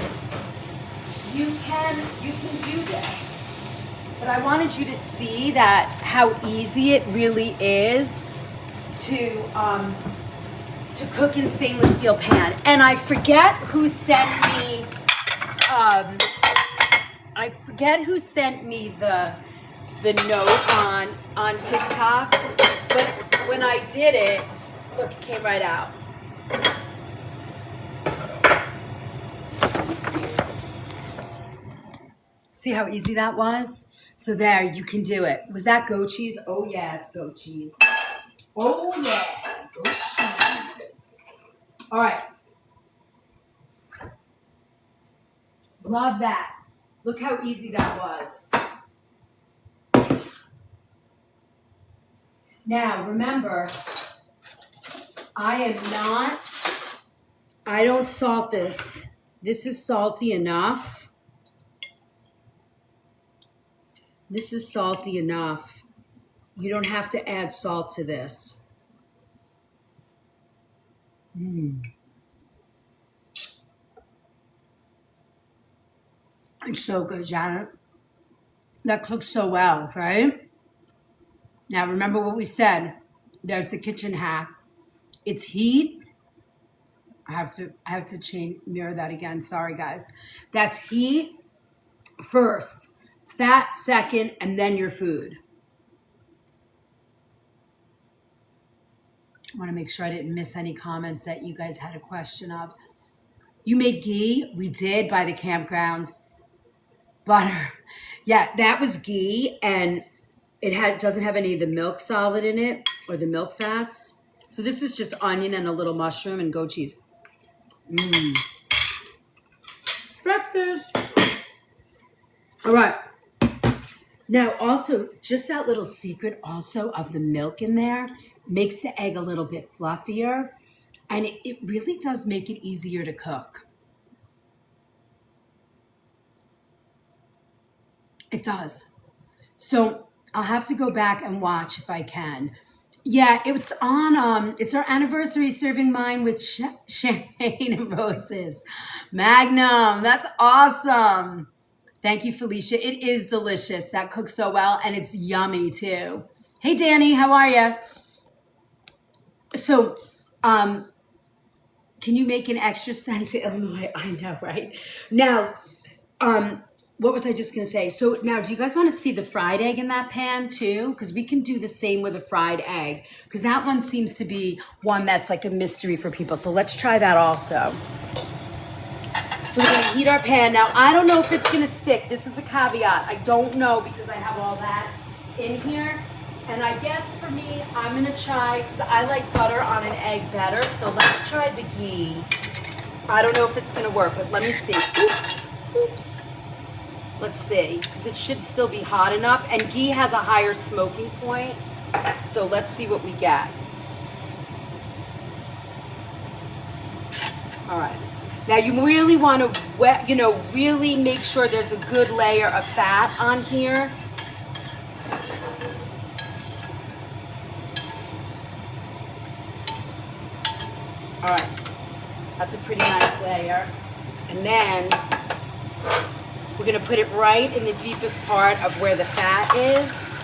you can do this. But I wanted you to see that how easy it really is to cook in stainless steel pan. And I forget who sent me the note on TikTok, but when I did it, look, it came right out. See how easy that was? So there, you can do it. Was that goat cheese? Oh yeah, it's goat cheese. Oh yeah, goat cheese. All right. Love that. Look how easy that was. Now, remember, I don't salt this. This is salty enough. This is salty enough. You don't have to add salt to this. It's so good, Janet. That cooks so well, right? Now remember what we said. There's the kitchen hack. It's heat. I have to mirror that again. Sorry, guys. That's heat first, fat second, and then your food. I want to make sure I didn't miss any comments that you guys had a question of. You made ghee? We did by the campground. Butter. Yeah, that was ghee, and it doesn't have any of the milk solid in it or the milk fats. So this is just onion and a little mushroom and goat cheese. Breakfast. All right. Now also, just that little secret also of the milk in there makes the egg a little bit fluffier, and it really does make it easier to cook. It does. So I'll have to go back and watch if I can. Yeah, it's on. It's our anniversary serving mine with champagne and roses. Magnum, that's awesome. Thank you, Felicia. It is delicious. That cooks so well, and it's yummy too. Hey, Danny, how are you? So, um, can you make an extra send to Illinois? I know, right? Now, um, what was I just gonna say? So now, do you guys want to see the fried egg in that pan too? Because we can do the same with a fried egg. Because that one seems to be one that's like a mystery for people. So let's try that also. So we're gonna heat our pan. Now, I don't know if it's gonna stick. This is a caveat. I don't know because I have all that in here. And I guess for me, I'm gonna try, because I like butter on an egg better. So let's try the ghee. I don't know if it's gonna work, but let me see. Oops, oops. Let's see, because it should still be hot enough. And ghee has a higher smoking point. So let's see what we get. All right. Now you really want to wet, really make sure there's a good layer of fat on here. All right. That's a pretty nice layer. And then we're gonna put it right in the deepest part of where the fat is.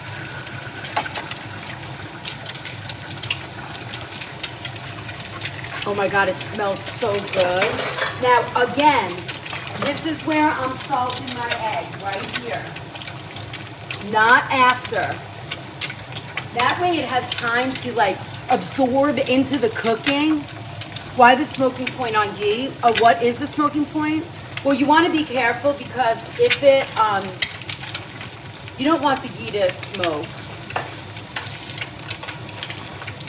Oh my God, it smells so good. Now, again, this is where I'm salting my egg, right here. Not after. That way it has time to like absorb into the cooking. Why the smoking point on ghee? What is the smoking point? Well, you want to be careful because if it, you don't want the ghee to smoke.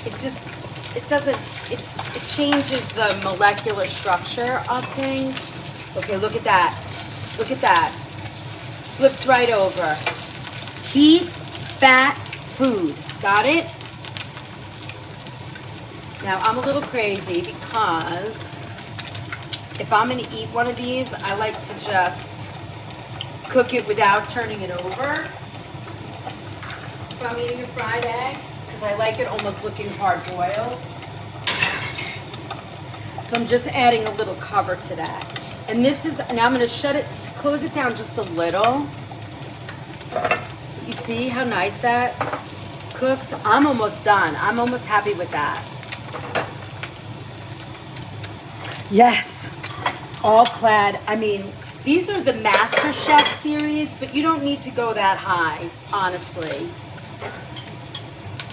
It changes the molecular structure of things. Okay, look at that. Look at that. Flips right over. Heat, fat, food. Got it? Now, I'm a little crazy because if I'm going to eat one of these, I like to just cook it without turning it over. If I'm eating a fried egg, because I like it almost looking hard-boiled. So I'm just adding a little cover to that. And this is, now I'm going to close it down just a little. You see how nice that cooks? I'm almost done. I'm almost happy with that. Yes, all clad. I mean, these are the Master Chef series, but you don't need to go that high, honestly.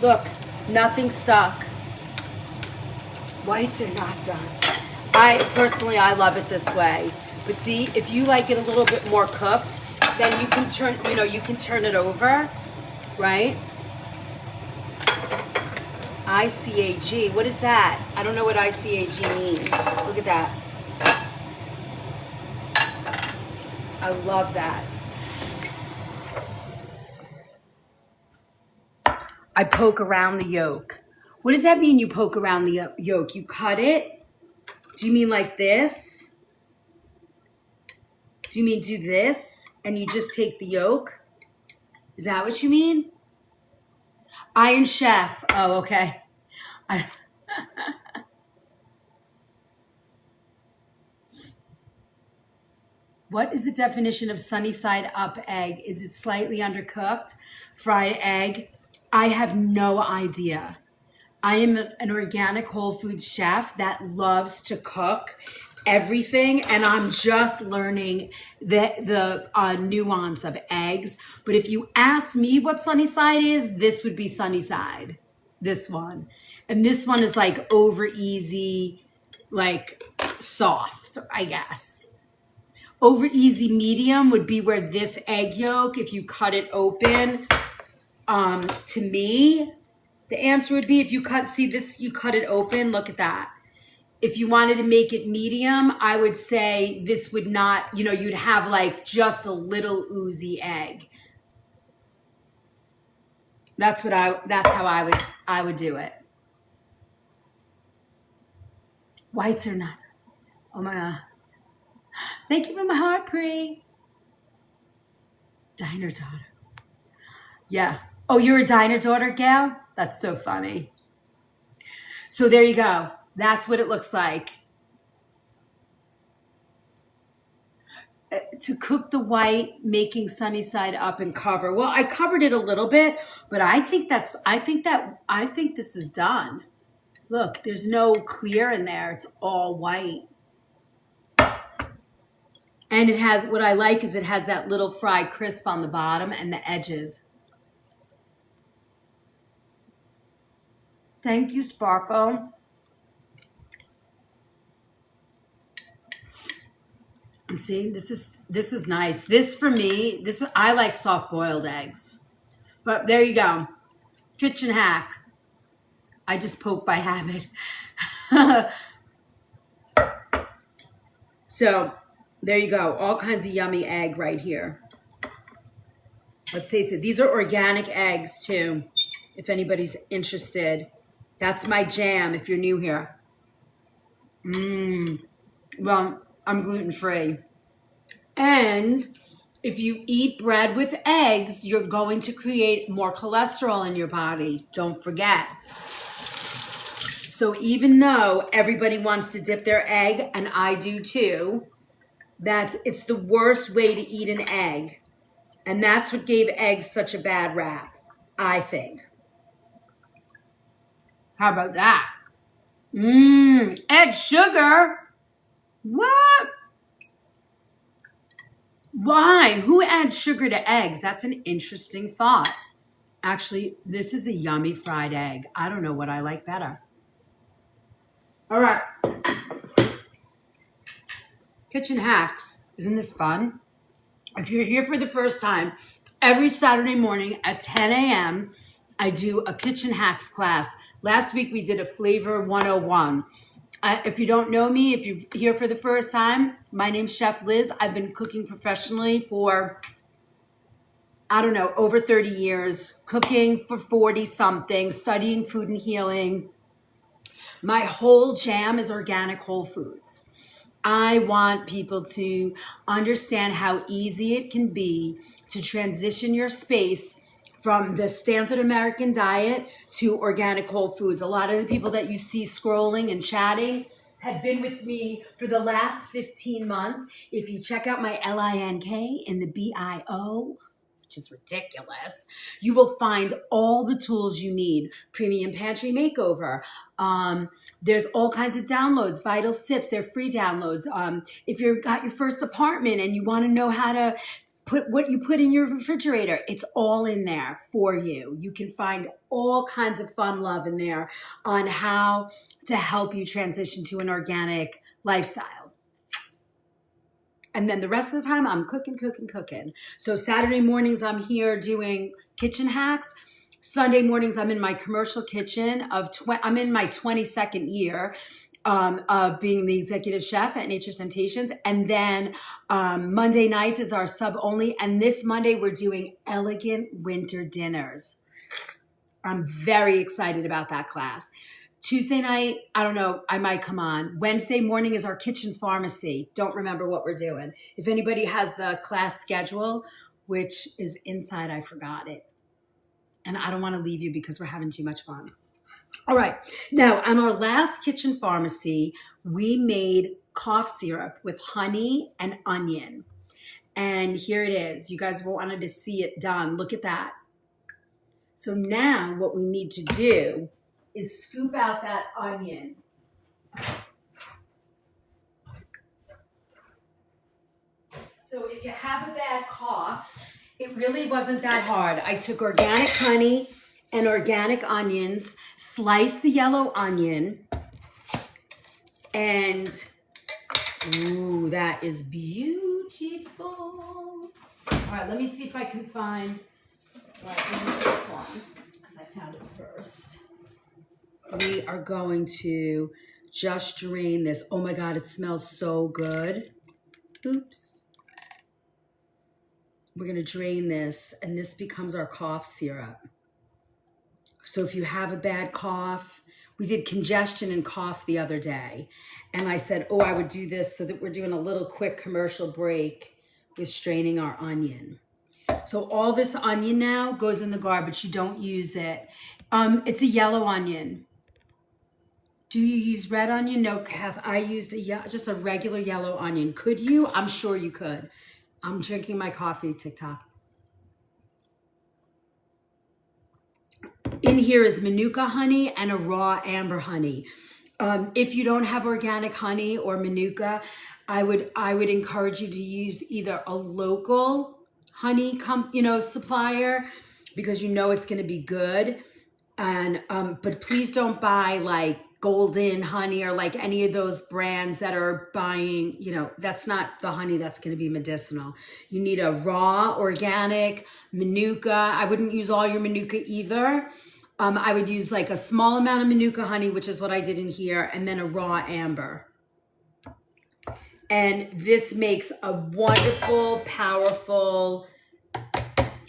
Look, nothing stuck. Whites are not done. I love it this way. But see, if you like it a little bit more cooked, then you can turn it over, right? ICAG, what is that? I don't know what ICAG means. Look at that. I love that. I poke around the yolk. What does that mean, you poke around the yolk? You cut it? Do you mean like this? Do you mean do this and you just take the yolk? Is that what you mean? Iron Chef. Oh, okay. What is the definition of sunny side up egg? Is it slightly undercooked? Fried egg? I have no idea. I am an organic whole foods chef that loves to cook everything, and I'm just learning the nuance of eggs. But if you ask me what sunny side is, this would be sunny side. This one. And this one is like over easy, like soft, I guess. Over easy medium would be where this egg yolk, if you cut it open, to me, the answer would be if you you cut it open, look at that. If you wanted to make it medium, I would say this would not, you'd have like just a little oozy egg. That's how I would do it. Whites are not. Oh my God. Thank you for my heart, Pri. Diner daughter. Yeah. Oh, you're a diner daughter, Gail? That's so funny. So there you go. That's what it looks like. To cook the white, making sunny side up and cover. Well, I covered it a little bit, but I think this is done. Look, there's no clear in there. It's all white. And it has, what I like is it has that little fried crisp on the bottom and the edges. Thank you, Sparkle. And see, this is nice. This for me, I like soft boiled eggs. But there you go. Kitchen hack. I just poke by habit. So there you go. All kinds of yummy egg right here. Let's taste it. These are organic eggs too, if anybody's interested. That's my jam if you're new here. Well, I'm gluten-free. And if you eat bread with eggs, you're going to create more cholesterol in your body. Don't forget. So even though everybody wants to dip their egg, and I do too, it's the worst way to eat an egg. And that's what gave eggs such a bad rap, I think. How about that? Egg sugar? What? Why? Who adds sugar to eggs? That's an interesting thought. Actually, this is a yummy fried egg. I don't know what I like better. All right. Kitchen hacks. Isn't this fun? If you're here for the first time, every Saturday morning at 10 a.m., I do a kitchen hacks class. Last week we did a flavor 101. If you don't know me, if you're here for the first time, my name's Chef Liz. I've been cooking professionally for, I don't know, over 30 years, cooking for 40 something, studying food and healing. My whole jam is organic whole foods. I want people to understand how easy it can be to transition your space from the standard American diet to organic whole foods. A lot of the people that you see scrolling and chatting have been with me for the last 15 months. If you check out my LINK in the BIO, which is ridiculous, you will find all the tools you need. Premium Pantry Makeover. There's all kinds of downloads, Vital Sips, they're free downloads. If you've got your first apartment and you want to know how to put what you put in your refrigerator, it's all in there for you. You can find all kinds of fun love in there on how to help you transition to an organic lifestyle. And then the rest of the time, I'm cooking. So Saturday mornings, I'm here doing kitchen hacks. Sunday mornings, I'm in my commercial kitchen I'm in my 22nd year of being the executive chef at Nature's Temptations. And then Monday nights is our sub only. And this Monday, we're doing elegant winter dinners. I'm very excited about that class. Tuesday night, I don't know, I might come on. Wednesday morning is our kitchen pharmacy. Don't remember what we're doing. If anybody has the class schedule, which is inside, I forgot it. And I don't want to leave you because we're having too much fun. All right. Now, on our last kitchen pharmacy, we made cough syrup with honey and onion. And here it is. You guys wanted to see it done. Look at that. So now what we need to do is scoop out that onion. So if you have a bad cough, it really wasn't that hard. I took organic honey and organic onions, sliced the yellow onion, and ooh, that is beautiful. All right, let me see if I can find, all right, this one, because I found it first. We are going to just drain this. Oh my God, it smells so good. Oops. We're going to drain this, and this becomes our cough syrup. So if you have a bad cough, we did congestion and cough the other day. And I said, oh, I would do this so that we're doing a little quick commercial break with straining our onion. So all this onion now goes in the garbage. You don't use it. It's a yellow onion. Do you use red onion? No, Kath. I used just a regular yellow onion. Could you? I'm sure you could. I'm drinking my coffee, TikTok. In here is Manuka honey and a raw amber honey. If you don't have organic honey or Manuka, I would encourage you to use either a local honey supplier, because you know it's going to be good. And but please don't buy like Golden Honey or like any of those brands that are buying, that's not the honey that's going to be medicinal. You need a raw, organic Manuka. I wouldn't use all your Manuka either. I would use like a small amount of Manuka honey, which is what I did in here, and then a raw amber. And this makes a wonderful, powerful,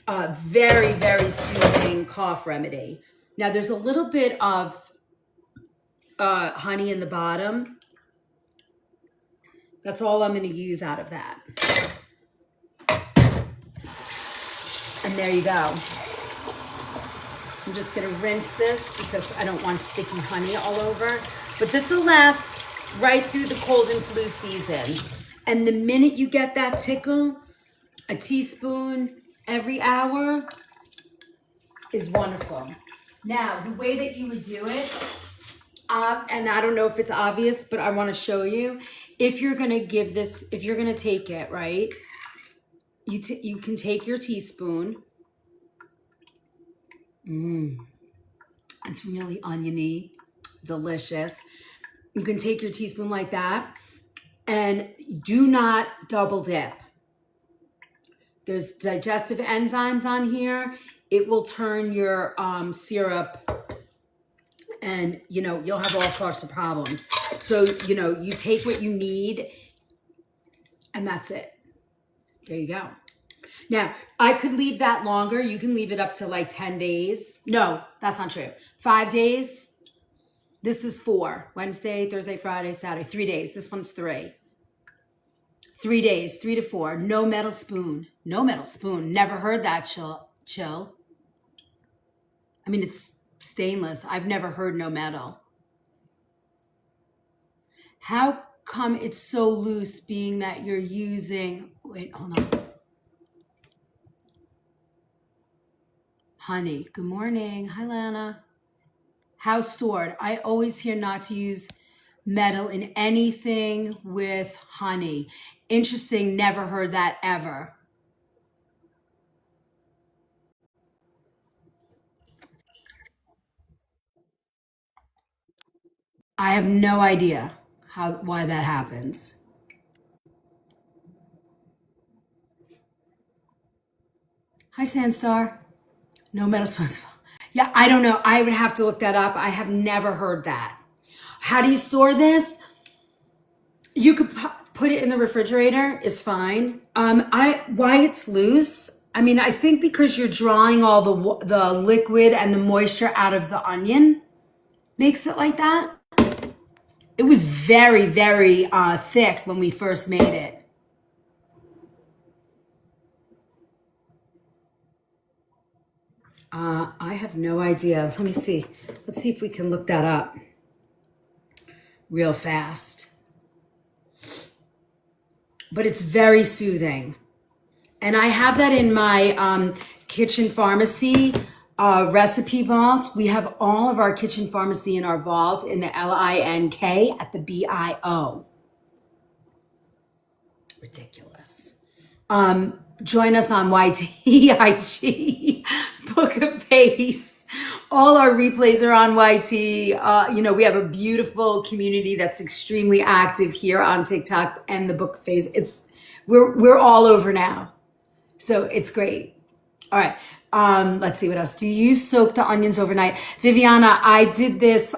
very, very soothing cough remedy. Now there's a little bit of honey in the bottom. That's all I'm going to use out of that. And there you go. I'm just going to rinse this because I don't want sticky honey all over. But this will last right through the cold and flu season. And the minute you get that tickle, a teaspoon every hour is wonderful. Now, the way that you would do it, and I don't know if it's obvious, but I want to show you. If you're going to take it, right, you can take your teaspoon. It's really oniony, delicious. You can take your teaspoon like that, and do not double dip. There's digestive enzymes on here. It will turn your syrup, and you'll have all sorts of problems. So you take what you need, and that's it. There you go. Now, I could leave that longer. You can leave it up to like 10 days. No, that's not true. 5 days. This is 4. Wednesday, Thursday, Friday, Saturday. 3 days. This one's 3. 3 days, 3 to 4. No metal spoon. No metal spoon. Never heard that, chill. I mean, it's stainless. I've never heard no metal. How come it's so loose, being that you're using... Wait, hold on. Honey. Good morning. Hi, Lana. How stored? I always hear not to use metal in anything with honey. Interesting. Never heard that ever. I have no idea why that happens. Hi, Sandstar. No metal spoons. Yeah, I don't know. I would have to look that up. I have never heard that. How do you store this? You could put it in the refrigerator. Is fine. Why it's loose? I mean, I think because you're drawing all the liquid and the moisture out of the onion makes it like that. It was very, very thick when we first made it. I have no idea. Let me see. Let's see if we can look that up real fast. But it's very soothing. And I have that in my kitchen pharmacy recipe vault. We have all of our kitchen pharmacy in our vault in the LINK at the BIO. Ridiculous. Join us on YT, Book of Face. All our replays are on YT. We have a beautiful community that's extremely active here on TikTok and the Book of Face. We're all over now. So it's great. All right. Let's see what else. Do you soak the onions overnight? Viviana, I did this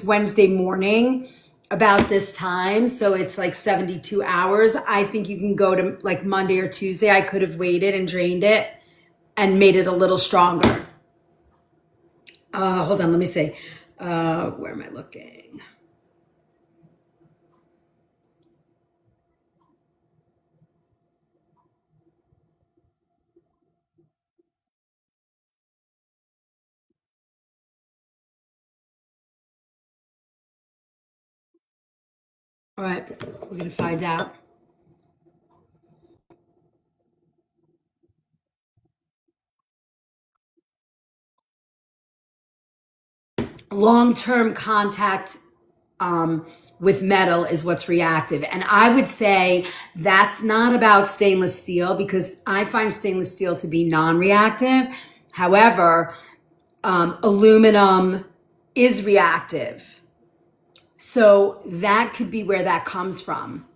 Wednesday morning about this time. So it's like 72 hours. I think you can go to like Monday or Tuesday. I could have waited and drained it and made it a little stronger. Hold on. Let me see. Where am I looking? All right, we're gonna find out. Long-term contact with metal is what's reactive. And I would say that's not about stainless steel because I find stainless steel to be non-reactive. However, aluminum is reactive. So that could be where that comes from,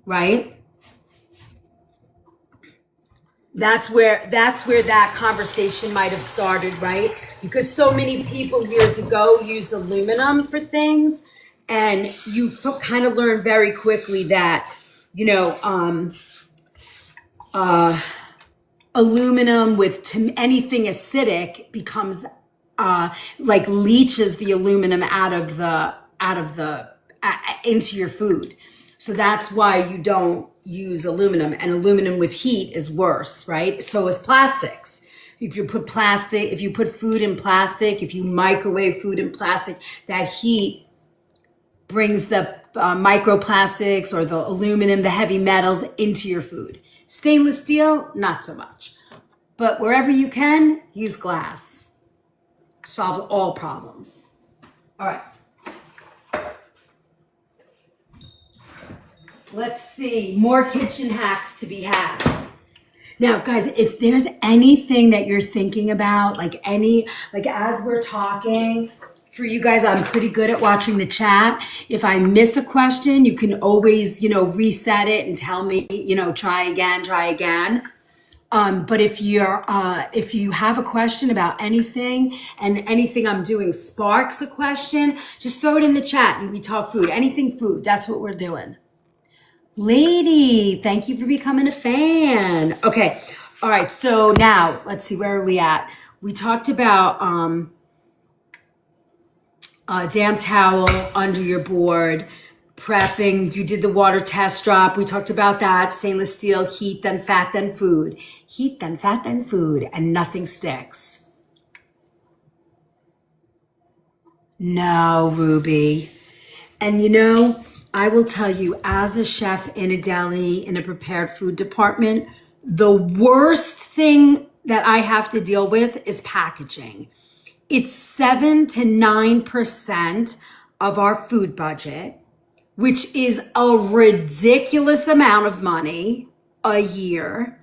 right? That's where that conversation might have started, right? Because so many people years ago used aluminum for things, and you kind of learn very quickly that you know aluminum with anything acidic becomes like leaches the aluminum out of the into your food. So that's why you don't use aluminum, and aluminum with heat is worse, right? So is plastics. If you put food in plastic, if you microwave food in plastic, that heat brings the microplastics or the aluminum, the heavy metals into your food. Stainless steel, not so much. But wherever you can, use glass. Solves all problems. All right. Let's see, more kitchen hacks to be had. Now, guys, if there's anything that you're thinking about, like as we're talking, for you guys, I'm pretty good at watching the chat. If I miss a question, you can always, reset it and tell me, try again. But if you have a question about anything and anything I'm doing sparks a question, just throw it in the chat and we talk food. Anything food, that's what we're doing. Lady, thank you for becoming a fan. Okay. All right. So now let's see, where are we at? We talked about damp towel under your board, prepping. You did the water test drop. We talked about that. Stainless steel, heat, then fat, then food. Heat, then fat, then food, and nothing sticks. No, Ruby. And I will tell you, as a chef in a deli, in a prepared food department, the worst thing that I have to deal with is packaging. It's 7 to 9% of our food budget, which is a ridiculous amount of money a year.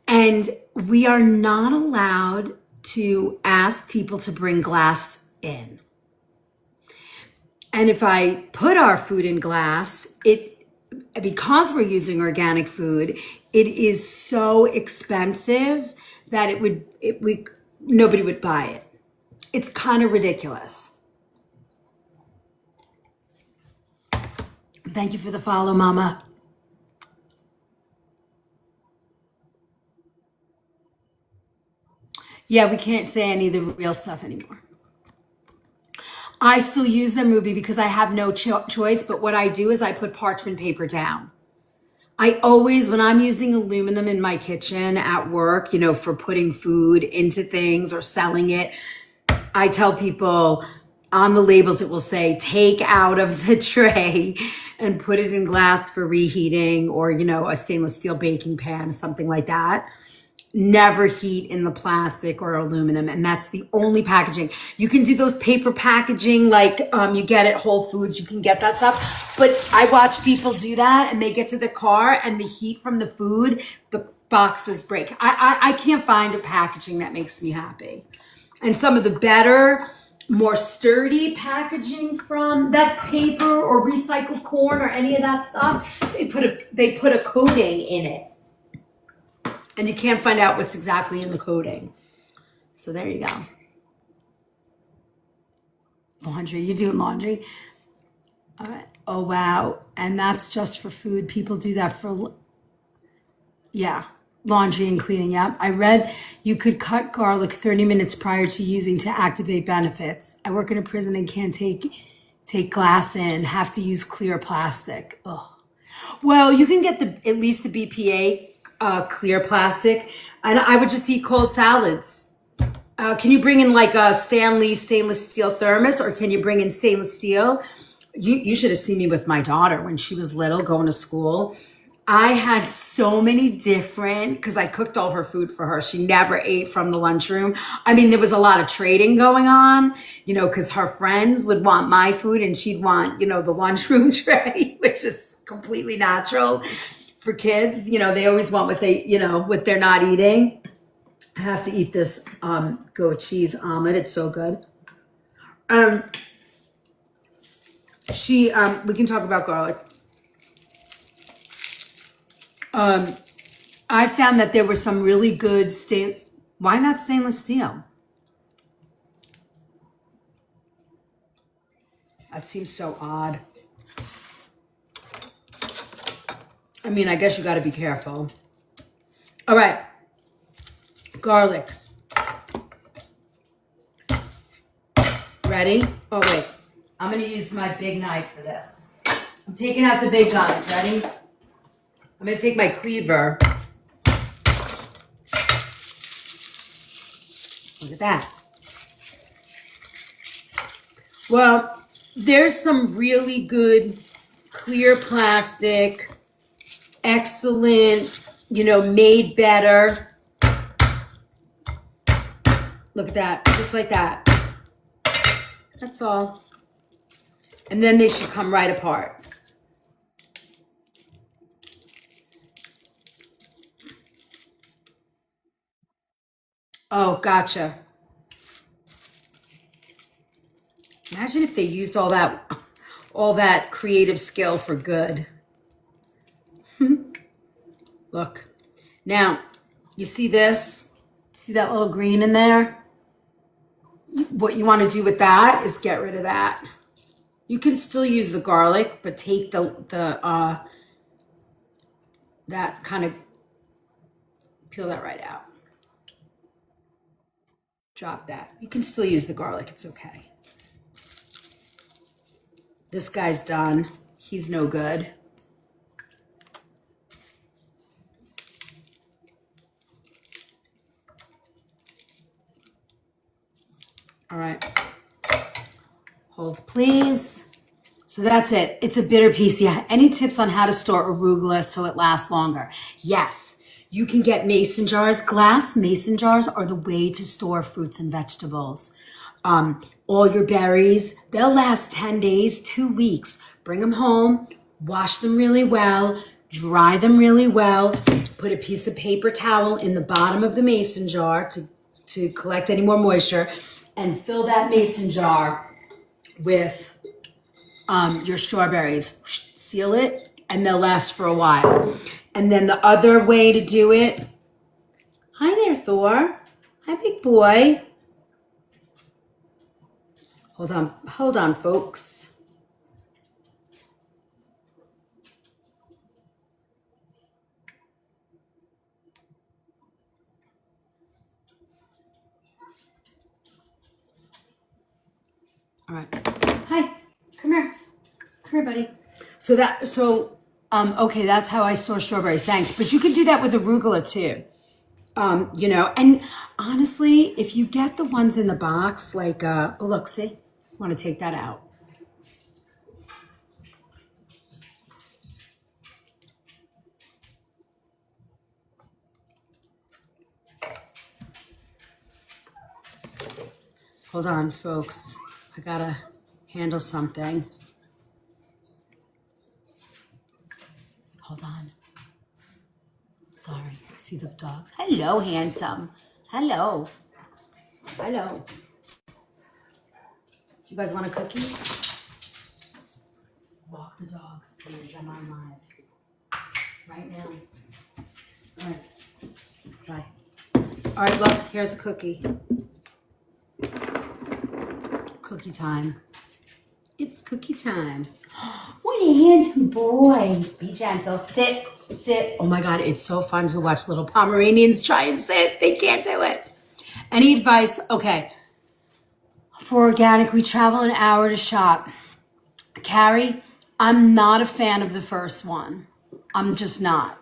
And we are not allowed to ask people to bring glass in. And if I put our food in glass, because we're using organic food, it is so expensive that nobody would buy it. It's kind of ridiculous. Thank you for the follow, Mama. Yeah, we can't say any of the real stuff anymore. I still use them, Ruby, because I have no choice. But what I do is I put parchment paper down. I always, when I'm using aluminum in my kitchen at work, for putting food into things or selling it, I tell people on the labels, it will say, take out of the tray and put it in glass for reheating, or, a stainless steel baking pan, something like that. Never heat in the plastic or aluminum. And that's the only packaging. You can do those paper packaging like you get at Whole Foods. You can get that stuff. But I watch people do that and they get to the car and the heat from the food, the boxes break. I can't find a packaging that makes me happy. And some of the better, more sturdy packaging that's paper or recycled corn or any of that stuff, they put a coating in it. And you can't find out what's exactly in the coating. So there you go. Laundry, you doing laundry? All right. Oh, wow. And that's just for food. People do that for, laundry and cleaning. Yeah. I read you could cut garlic 30 minutes prior to using to activate benefits. I work in a prison and can't take glass in, have to use clear plastic. Ugh. Well, you can get at least the BPA clear plastic, and I would just eat cold salads. Can you bring in like a Stanley stainless steel thermos, or can you bring in stainless steel? You should have seen me with my daughter when she was little going to school. I had so many different, because I cooked all her food for her. She never ate from the lunchroom. I mean, there was a lot of trading going on, because her friends would want my food and she'd want, the lunchroom tray, which is completely natural for kids. They always want what they're not eating. I have to eat this goat cheese omelet. It's so good. We can talk about garlic. I found that there were some really good why not stainless steel? That seems so odd. I mean, I guess you got to be careful. All right. Garlic. Ready? Oh, wait. I'm going to use my big knife for this. I'm taking out the big guns. Ready? I'm going to take my cleaver. Look at that. Well, there's some really good clear plastic, excellent, made better. Look at that, just like that. That's all. And then they should come right apart. Oh, gotcha. Imagine if they used all that creative skill for good. Look. Now, you see this? See that little green in there? What you want to do with that is get rid of that. You can still use the garlic, but take that kind of, peel that right out. Drop that. You can still use the garlic. It's okay. This guy's done. He's no good. All right. Hold, please. So that's it. It's a bitter piece. Yeah. Any tips on how to store arugula so it lasts longer? Yes. You can get mason jars. Glass mason jars are the way to store fruits and vegetables. All your berries, they'll last 10 days, 2 weeks. Bring them home, wash them really well, dry them really well, put a piece of paper towel in the bottom of the mason jar to collect any more moisture, and fill that mason jar with your strawberries. Seal it, and they'll last for a while. And then the other way to do it, hi there, Thor. Hi, big boy. Hold on, folks. All right. Hi, come here, buddy. Okay, that's how I store strawberries. Thanks. But you can do that with arugula too. And honestly, if you get the ones in the box, like, oh, look, see, I want to take that out. Hold on, folks. I gotta handle something. Hold on. Sorry. See the dogs? Hello, handsome. Hello. Hello. You guys want a cookie? Walk the dogs, please. I'm on live. Right now. All right. Bye. All right, look. Here's a cookie. Cookie time. It's cookie time. What a handsome boy. Be gentle. Sit. Sit. Oh my God, it's so fun to watch little Pomeranians try and sit. They can't do it. Any advice? Okay. For organic, we travel an hour to shop. Carrie, I'm not a fan of the first one. I'm just not.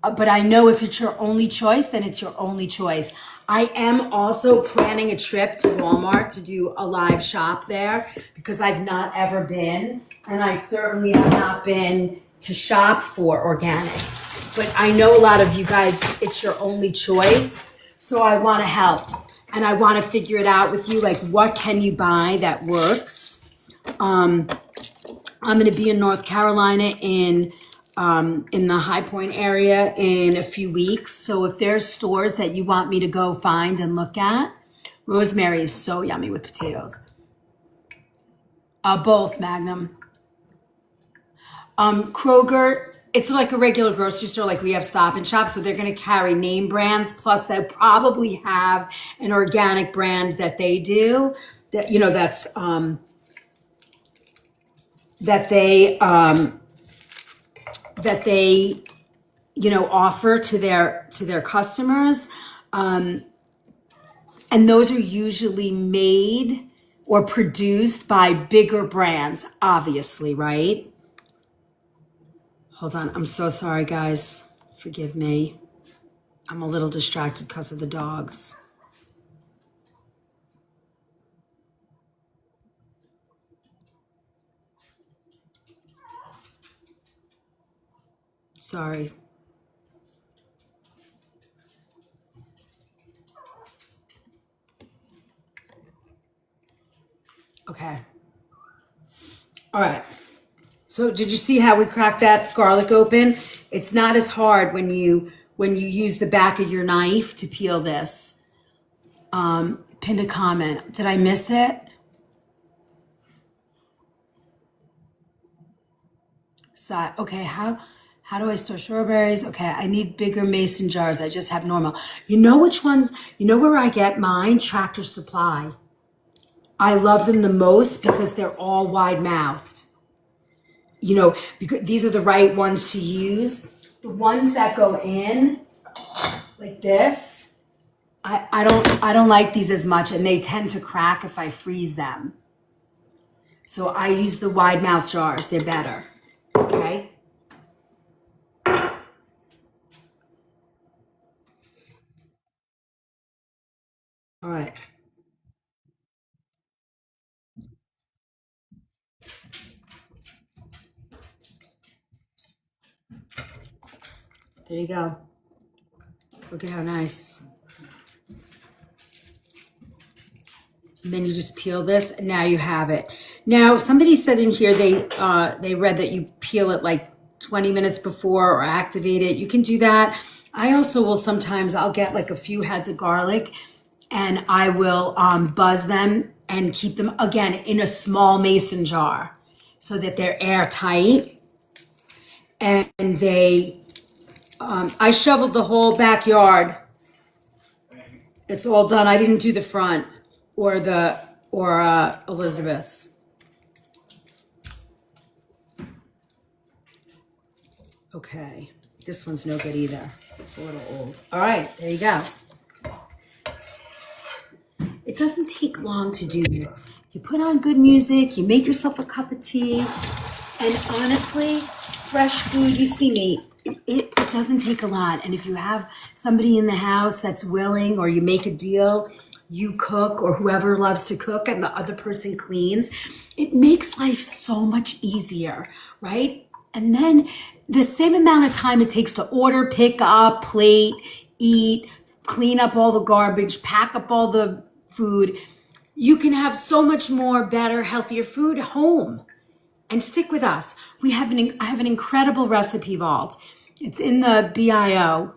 But I know if it's your only choice, then it's your only choice. I am also planning a trip to Walmart to do a live shop there because I've not ever been. and I certainly have not been to shop for organics. But I know a lot of you guys, it's your only choice. So I want to help, and I want to figure it out with you. Like, what can you buy that works? I'm going to be in North Carolina in the High Point area in a few weeks. So if there's stores that you want me to go find and look at, rosemary is so yummy with potatoes. Both, Magnum. Kroger, it's like a regular grocery store, like we have Stop and Shop. So they're going to carry name brands. Plus, they'll probably have an organic brand that they do. That that they offer to their customers, and those are usually made or produced by bigger brands, obviously, right? Hold on, I'm so sorry, guys. Forgive me. I'm a little distracted because of the dogs. Sorry. Okay. All right. So did you see how we cracked that garlic open? It's not as hard when you use the back of your knife to peel this. Pinned a comment. Did I miss it? So, okay, how do I store strawberries? Okay, I need bigger mason jars. I just have normal. You know which ones? You know where I get mine? Tractor Supply. I love them the most because they're all wide mouthed. Because these are the right ones to use. The ones that go in like this, I don't like these as much, and they tend to crack if I freeze them. So I use the wide mouth jars. They're better. Okay. All right. There you go. Look at how nice. And then you just peel this, and now you have it. Now, somebody said in here they read that you peel it like 20 minutes before or activate it. You can do that. I also will sometimes, I'll get like a few heads of garlic, and I will buzz them and keep them, again, in a small mason jar so that they're airtight. And I shoveled the whole backyard. It's all done. I didn't do the front or Elizabeth's. Okay, this one's no good either. It's a little old. All right, there you go. It doesn't take long to do this. You put on good music, you make yourself a cup of tea, and honestly, fresh food, you see me, it doesn't take a lot. And if you have somebody in the house that's willing, or you make a deal, you cook, or whoever loves to cook and the other person cleans, it makes life so much easier, right? And then the same amount of time it takes to order, pick up, plate, eat, clean up all the garbage, pack up all the food, you can have so much more better, healthier food at home. And stick with us. I have an incredible recipe vault. It's in the BIO.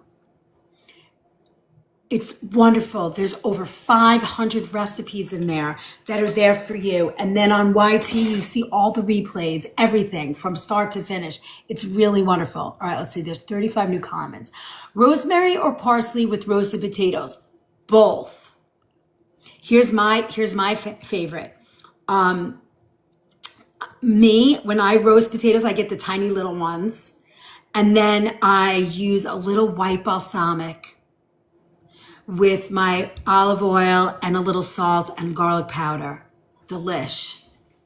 It's wonderful. There's over 500 recipes in there that are there for you. And then on YT, you see all the replays, everything from start to finish. It's really wonderful. All right, let's see. There's 35 new comments. Rosemary or parsley with roasted potatoes? Both. Here's my favorite. When I roast potatoes, I get the tiny little ones. And then I use a little white balsamic with my olive oil and a little salt and garlic powder. Delish.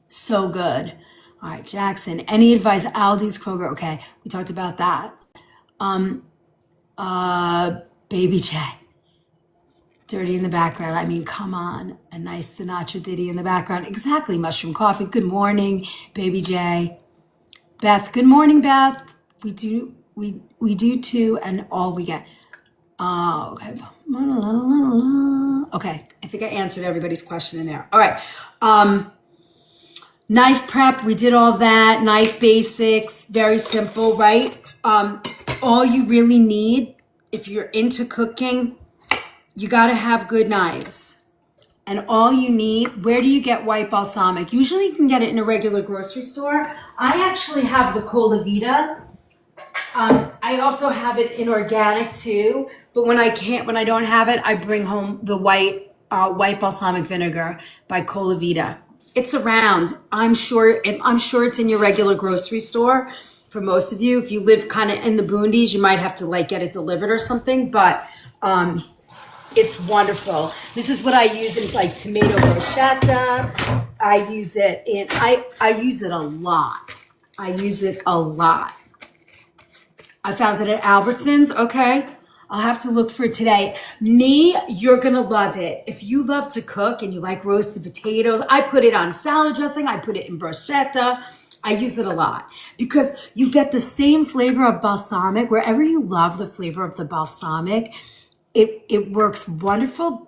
So good. All right, Jackson, any advice? Aldi's, Kroger. Okay, we talked about that. Baby J. Dirty in the background. I mean, come on. A nice Sinatra ditty in the background. Exactly. Mushroom coffee. Good morning, baby J. Beth. Good morning, Beth. We do too, and all we get. Oh, okay. Okay. I think I answered everybody's question in there. All right. Knife prep, we did all that. Knife basics, very simple, right? All you really need, if you're into cooking, you got to have good knives. And all you need, where do you get white balsamic? Usually you can get it in a regular grocery store. I actually have the Colavita. I also have it in organic too, but when I don't have it, I bring home the white balsamic vinegar by Colavita. It's around. I'm sure it's in your regular grocery store. For most of you, if you live kind of in the boonies, you might have to like get it delivered or something. But it's wonderful. This is what I use in like tomato bruschetta. I use it a lot. I use it a lot. I found it at Albertsons. Okay. I'll have to look for it today. You're going to love it. If you love to cook and you like roasted potatoes, I put it on salad dressing. I put it in bruschetta. I use it a lot because you get the same flavor of balsamic. Wherever you love the flavor of the balsamic, it works wonderful,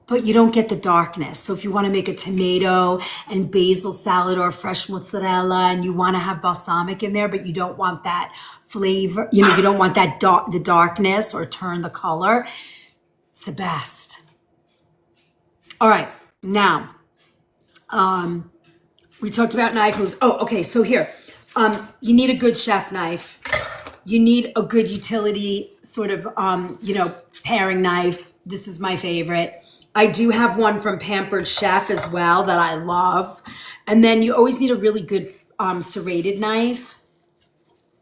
but you don't get the darkness. So if you want to make a tomato and basil salad or fresh mozzarella and you want to have balsamic in there, but you don't want that flavor, you don't want that the darkness or turn the color, it's the best. All right, now, we talked about knife moves. Oh, okay, so here, you need a good chef knife. You need a good utility sort of, paring knife. This is my favorite. I do have one from Pampered Chef as well that I love. And then you always need a really good serrated knife.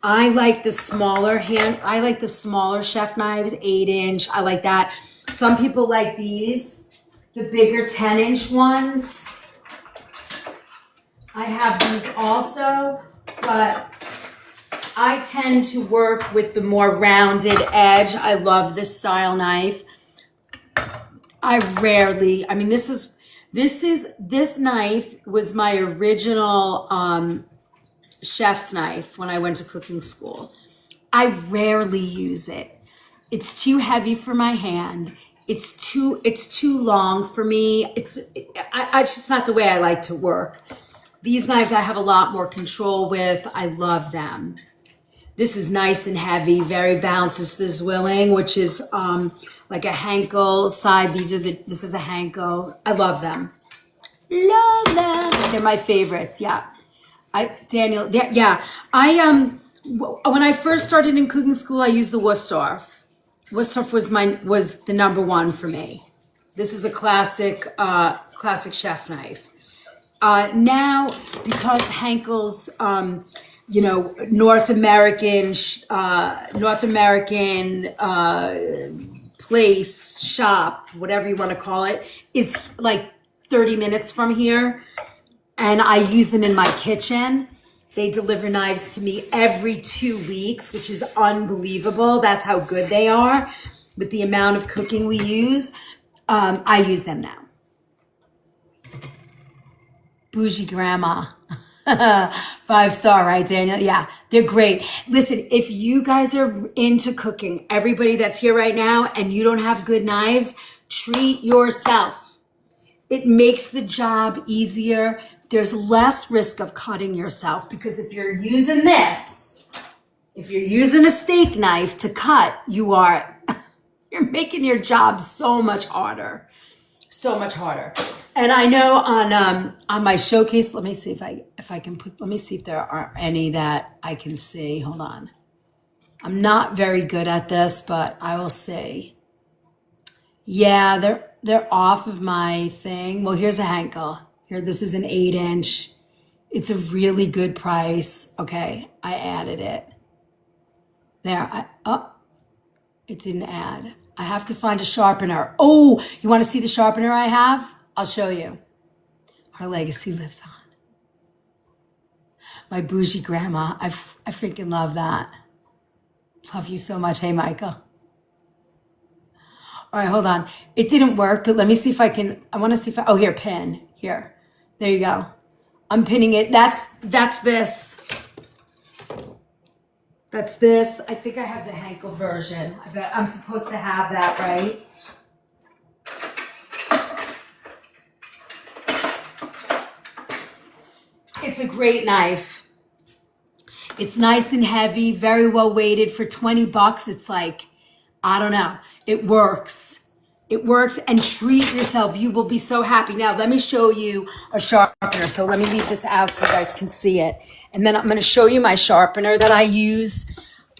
I like the smaller chef knives, 8-inch. I like that. Some people like these, the bigger 10-inch ones. I have these also, but I tend to work with the more rounded edge. I love this style knife. This knife was my original chef's knife when I went to cooking school. I rarely use it. It's too heavy for my hand. It's too long for me. It's just not the way I like to work. These knives I have a lot more control with. I love them. This is nice and heavy, very balanced. This is the Zwilling, which is like a Henkel side. This is a Henkel. I love them. Love them. They're my favorites. Yeah. When I first started in cooking school, I used the Wusthof. Wusthof was the number one for me. This is a classic chef knife. Now, because Henkel's, North American place, shop, whatever you want to call it, is like 30 minutes from here. And I use them in my kitchen. They deliver knives to me every 2 weeks, which is unbelievable. That's how good they are. With the amount of cooking we use, I use them now. Bougie grandma. 5-star, right, Daniel? Yeah, they're great. Listen, if you guys are into cooking, everybody that's here right now, and you don't have good knives, treat yourself. It makes the job easier. There's less risk of cutting yourself because if you're using a steak knife to cut, you're making your job so much harder. So much harder. And I know on my showcase, let me see if I can let me see if there are any that I can see. Hold on. I'm not very good at this, but I will see. Yeah, they're off of my thing. Well, here's a Henkel. Here, this is an 8-inch. It's a really good price. Okay, I added it. There, it didn't add. I have to find a sharpener. Oh, you want to see the sharpener I have? I'll show you. Our legacy lives on. My bougie grandma. I freaking love that. Love you so much. Hey, Michael. All right, hold on. It didn't work, but let me see if I can. I want to see if oh, here, pin. Here. There you go. I'm pinning it. That's this. That's this. I think I have the Henkel version. I bet I'm supposed to have that, right? It's a great knife. It's nice and heavy, very well weighted. For 20 bucks, it's like, I don't know. It works. It works, and treat yourself. You will be so happy. Now, let me show you a sharpener. So let me leave this out so you guys can see it. And then I'm going to show you my sharpener that I use.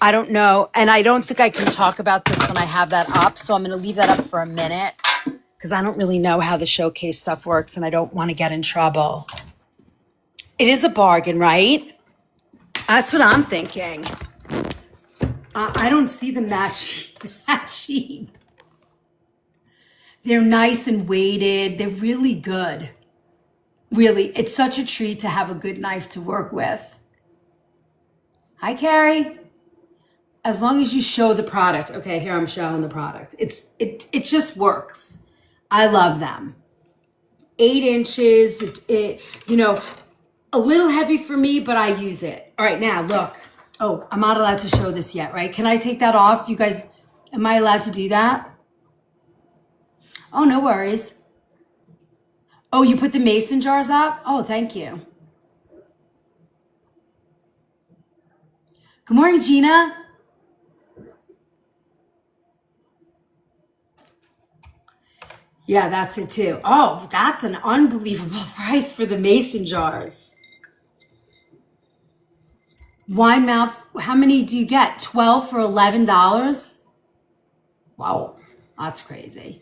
I don't know. And I don't think I can talk about this when I have that up. So I'm going to leave that up for a minute because I don't really know how the showcase stuff works and I don't want to get in trouble. It is a bargain, right? That's what I'm thinking. I don't see them that cheap. They're nice and weighted. They're really good. Really, it's such a treat to have a good knife to work with. Hi, Carrie. As long as you show the product. Okay, here I'm showing the product. It just works. I love them. 8 inches. You know, a little heavy for me, but I use it. All right, now look. Oh, I'm not allowed to show this yet, right? Can I take that off? You guys, am I allowed to do that? Oh, no worries. Oh, you put the mason jars up? Oh, thank you. Good morning, Gina. Yeah, that's it too. Oh, that's an unbelievable price for the mason jars. Wine mouth, how many do you get? 12 for $11? Wow, that's crazy.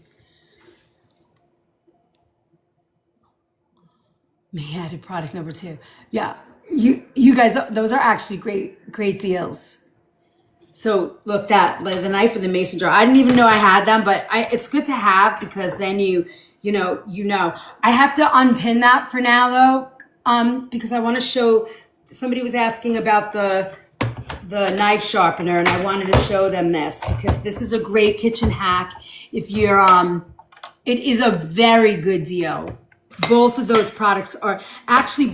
Me added product number 2. Yeah, you guys, those are actually great deals. So look, that the knife and the mason jar. I didn't even know I had them, but it's good to have because then you know. I have to unpin that for now though, because I want to show. Somebody was asking about the knife sharpener, and I wanted to show them this because this is a great kitchen hack. If you're it is a very good deal. Both of those products are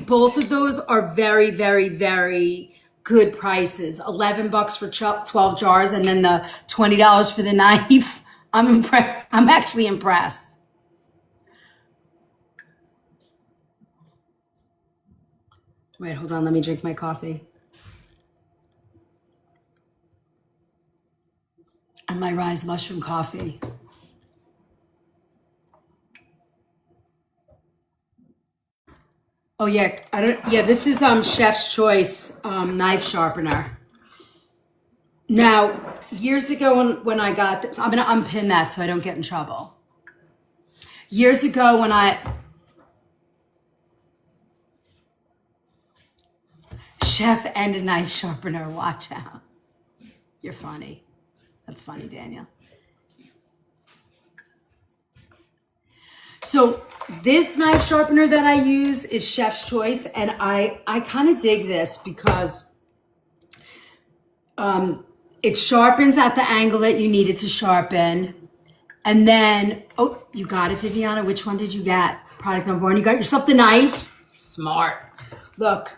both of those are very, very, very good prices. $11 for 12 jars and then the $20 for the knife. I'm actually impressed. Wait, hold on. Let me drink my coffee. And my Rise mushroom coffee. Oh yeah, this is Chef's Choice knife sharpener. Now, years ago when I got this, I'm gonna unpin that so I don't get in trouble. Years ago when chef and a knife sharpener, watch out. You're funny. That's funny, Daniel. So this knife sharpener that I use is Chef's Choice, and I kind of dig this because it sharpens at the angle that you need it to sharpen. And then, oh, you got it, Viviana. Which one did you get? Product number 1. You got yourself the knife? Smart. Look,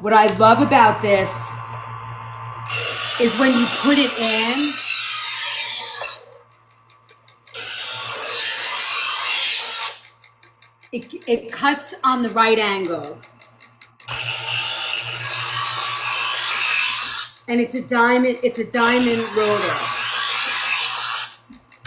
what I love about this is when you put it in, it cuts on the right angle. And it's a diamond roller.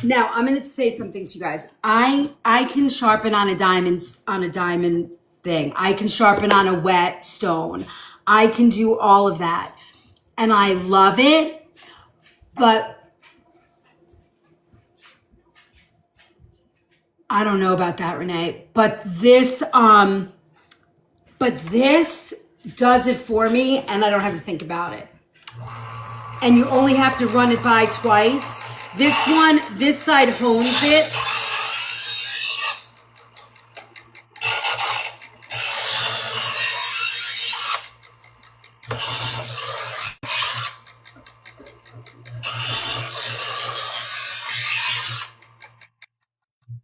Now, I'm going to say something to you guys. I can sharpen on a diamond thing. I can sharpen on a wet stone. I can do all of that. And I love it. But I don't know about that, Renee. But this does it for me, and I don't have to think about it. And you only have to run it by twice. This side hones it.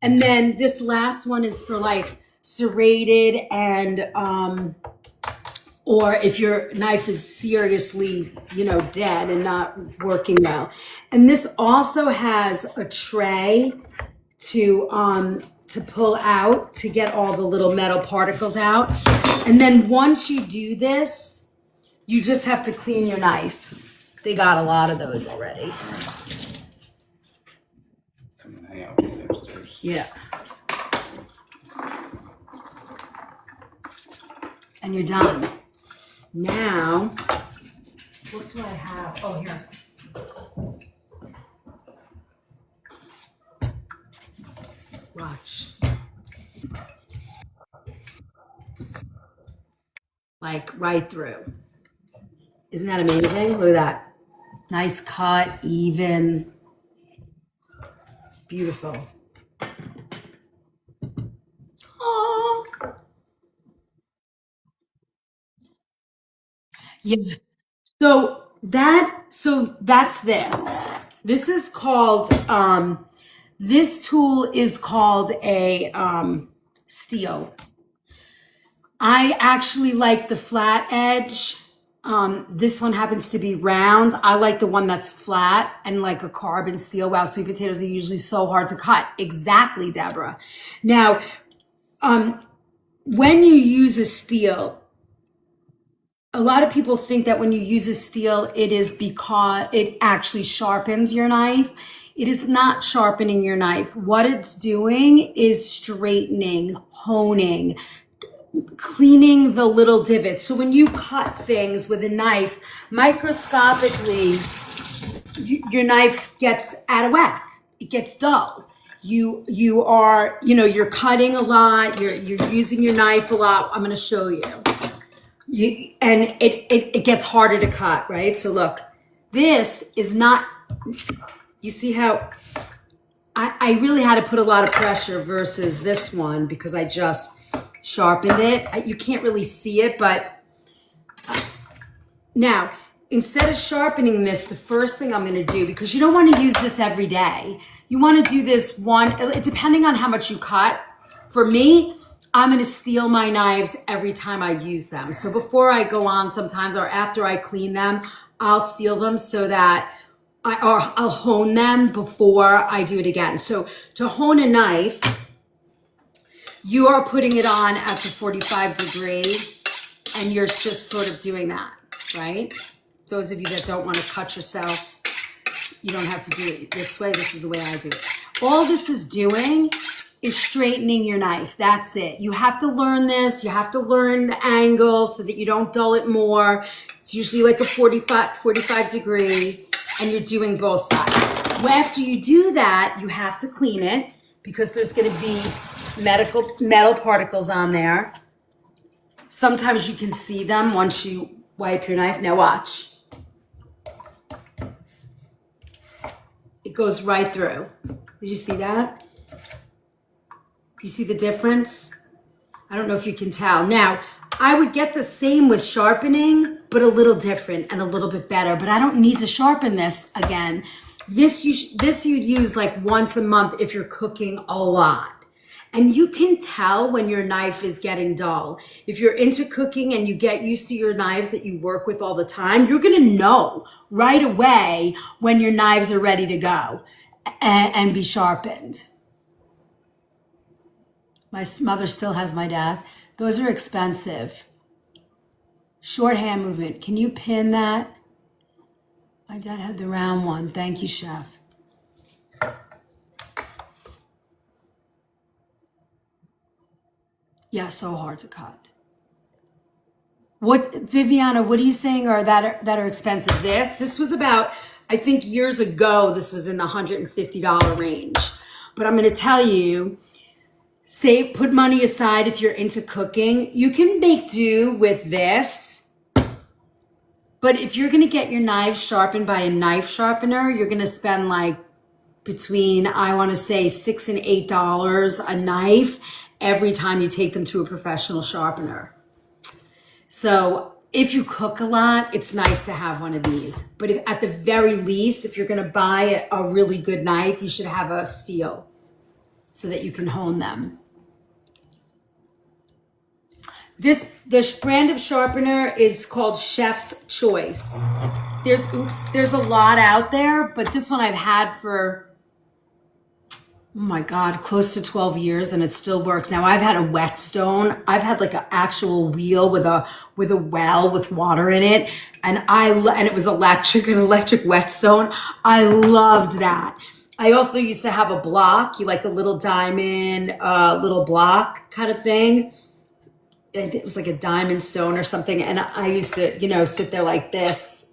And then this last one is for like serrated and or if your knife is seriously, dead and not working well. And this also has a tray to pull out to get all the little metal particles out. And then once you do this, you just have to clean your knife. They got a lot of those already. Come and hang out with me upstairs. Yeah. And you're done. Now, what do I have? Oh, here. Watch. Like right through. Isn't that amazing? Look at that. Nice cut, even. Beautiful. Oh. Yes. So that's this. This is called this tool is called a steel. I actually like the flat edge. This one happens to be round. I like the one that's flat and like a carbon steel. Wow, sweet potatoes are usually so hard to cut. Exactly, Deborah. Now, when you use a steel, a lot of people think that when you use a steel, it is because it actually sharpens your knife. It is not sharpening your knife. What it's doing is straightening, honing, cleaning the little divots. So when you cut things with a knife, microscopically, your knife gets out of whack. It gets dull. You are, you're cutting a lot. You're using your knife a lot. I'm going to show you. And it gets harder to cut, right? So look, this is not, you see how I really had to put a lot of pressure versus this one because I just sharpened it. You can't really see it, but now instead of sharpening this, the first thing I'm going to do, because you don't want to use this every day, you want to do this depending on how much you cut. For me, I'm going to steel my knives every time I use them. So before I go on sometimes, or after I clean them, I'll steel them so that I'll hone them before I do it again. So to hone a knife, you are putting it on at the 45 degree and you're just sort of doing that, right? Those of you that don't want to cut yourself, you don't have to do it this way. This is the way I do it. All this is doing is straightening your knife. That's it. You have to learn this. You have to learn the angle so that you don't dull it more. It's usually like a 45 degree, and you're doing both sides. After you do that, you have to clean it because there's going to be metal particles on there. Sometimes you can see them once you wipe your knife. Now watch. It goes right through. Did you see that? You see the difference? I don't know if you can tell. Now, I would get the same with sharpening, but a little different and a little bit better. But I don't need to sharpen this again. This you'd use like once a month if you're cooking a lot. And you can tell when your knife is getting dull. If you're into cooking and you get used to your knives that you work with all the time, you're going to know right away when your knives are ready to go and be sharpened. My mother still has my dad's. Those are expensive. Short hand movement. Can you pin that? My dad had the round one. Thank you, chef. Yeah, so hard to cut. What, Viviana, what are you saying that are expensive? This was about, I think years ago, this was in the $150 range. But I'm going to tell you, put money aside if you're into cooking. You can make do with this. But if you're going to get your knives sharpened by a knife sharpener, you're going to spend like between, I want to say, $6 and $8 a knife every time you take them to a professional sharpener. So if you cook a lot, it's nice to have one of these. But at the very least, if you're going to buy a really good knife, you should have a steel. so that you can hone them. This brand of sharpener is called Chef's Choice. There's a lot out there, but this one I've had for, oh my God, close to 12 years, and it still works. Now I've had a whetstone. I've had like an actual wheel with a well with water in it, and it was electric, an electric whetstone. I loved that. I also used to have a block, like a little diamond, little block kind of thing. It was like a diamond stone or something, and I used to, sit there like this,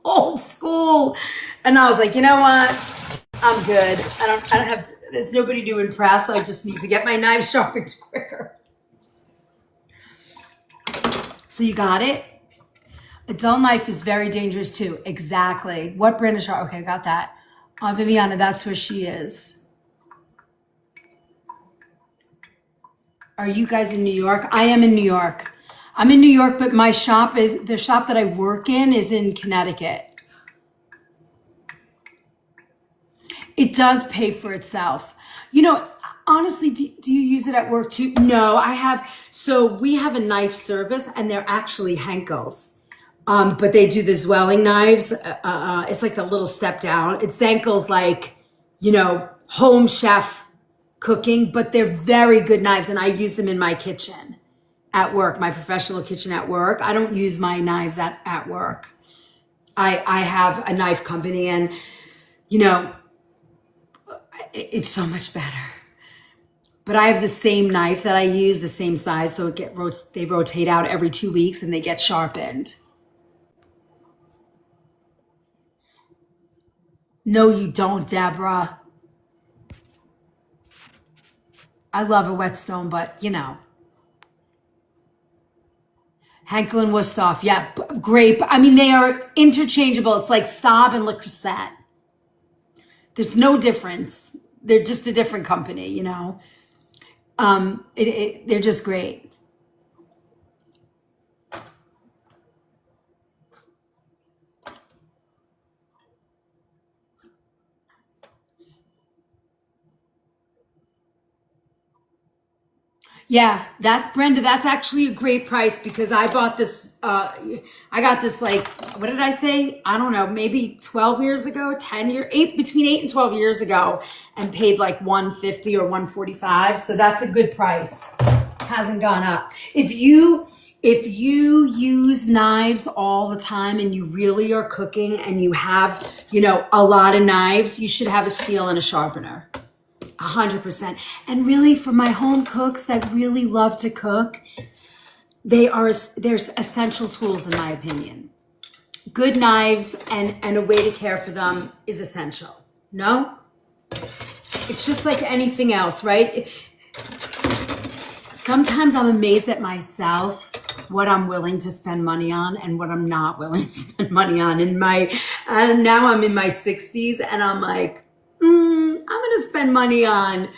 old school, and I was like, you know what? I'm good. I don't have to, there's nobody to impress. I just need to get my knife sharpened quicker. So you got it? A dull knife is very dangerous too. Exactly. What brand is sharp? Okay, got that. Viviana, that's where she is. Are you guys in New York? I am in New York. I'm in New York, but the shop that I work in is in Connecticut. It does pay for itself. Honestly, do you use it at work too? No, so we have a knife service, and they're actually Henkel's. But they do the Zwelling knives. It's like the little step down. It's Henkel's, like, home chef cooking, but they're very good knives, and I use them in my kitchen at work, my professional kitchen at work. I don't use my knives at work. I have a knife company, and, it's so much better. But I have the same knife that I use, the same size, so they rotate out every 2 weeks, and they get sharpened. No, you don't, Deborah. I love a whetstone, but Henkel and Wusthof, yeah, great. I mean, they are interchangeable. It's like Staub and Le Creuset. There's no difference. They're just a different company, they're just great. Yeah, Brenda, that's actually a great price, because I bought this, I got this, like, what did I say? I don't know, maybe 12 years ago, between 8 and 12 years ago, and paid like $150 or $145. So that's a good price. Hasn't gone up. If you use knives all the time, and you really are cooking, and you have, a lot of knives, you should have a steel and a sharpener. 100%. And really, for my home cooks that really love to cook, there's essential tools, in my opinion. Good knives and a way to care for them is essential. No? It's just like anything else, right? Sometimes I'm amazed at myself, what I'm willing to spend money on and what I'm not willing to spend money on. Now I'm in my 60s, and I'm like, I'm going to spend money on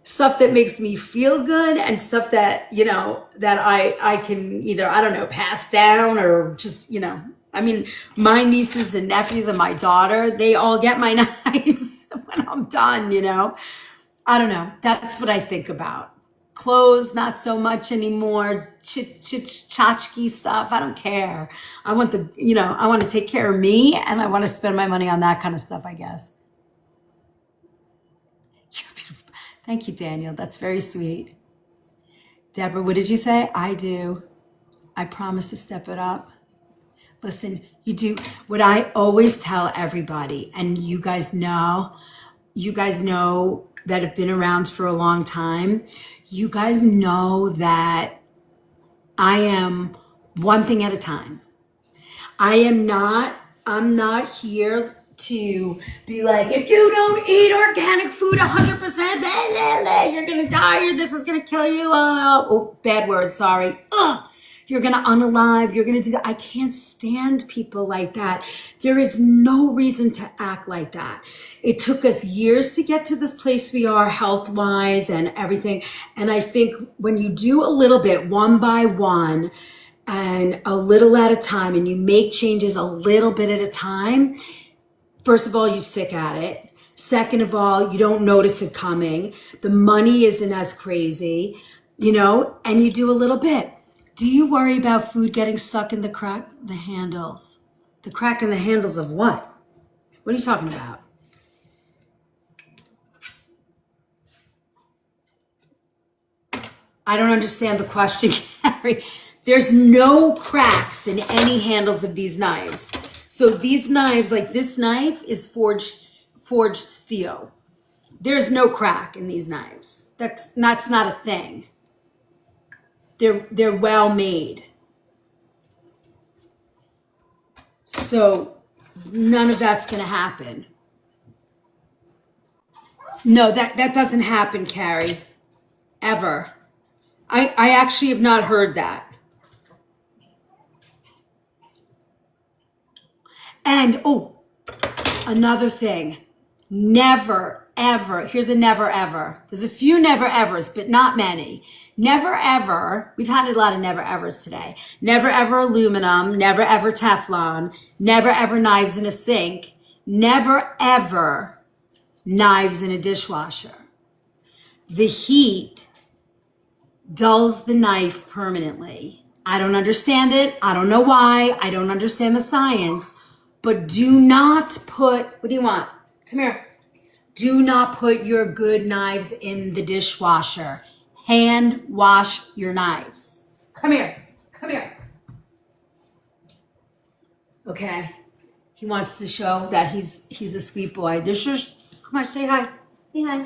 stuff that makes me feel good, and stuff that, that I can either, I don't know, pass down, or just, I mean, my nieces and nephews and my daughter, they all get my knives when I'm done, I don't know. That's what I think about. Clothes, not so much anymore. Tchotchke stuff, I don't care. I want I want to take care of me, and I want to spend my money on that kind of stuff, I guess. You're beautiful. Thank you, Daniel. That's very sweet. Deborah, what did you say? I do. I promise to step it up. Listen, you do what I always tell everybody, and you guys know that have been around for a long time. You guys know that I am one thing at a time. I'm not here to be like, if you don't eat organic food 100%, blah, blah, blah, you're going to die, or this is going to kill you. Oh, bad words, sorry. You're going to unalive, you're going to do that. I can't stand people like that. There is no reason to act like that. It took us years to get to this place we are, health-wise and everything. And I think when you do a little bit, one by one, and a little at a time, and you make changes a little bit at a time, first of all, you stick at it. Second of all, you don't notice it coming. The money isn't as crazy, you know, and you do a little bit. Do you worry about food getting stuck in the handles? The crack in the handles of what? What are you talking about? I don't understand the question, Carrie. There's no cracks in any handles of these knives. So these knives, like this knife, is forged steel. There's no crack in these knives. That's not a thing. They're well made. So none of that's gonna happen. No, that doesn't happen, Carrie. Ever. I actually have not heard that. And another thing. Never, ever. Here's a never, ever. There's a few never, evers, but not many. Never, ever. We've had a lot of never, evers today. Never, ever aluminum. Never, ever Teflon. Never, ever knives in a sink. Never, ever knives in a dishwasher. The heat dulls the knife permanently. I don't understand it. I don't know why. I don't understand the science. But do not put, what do you want? Come here. Do not put your good knives in the dishwasher. Hand wash your knives. Come here. Come here. Okay. He wants to show that he's a sweet boy. Come on, say hi. Say hi.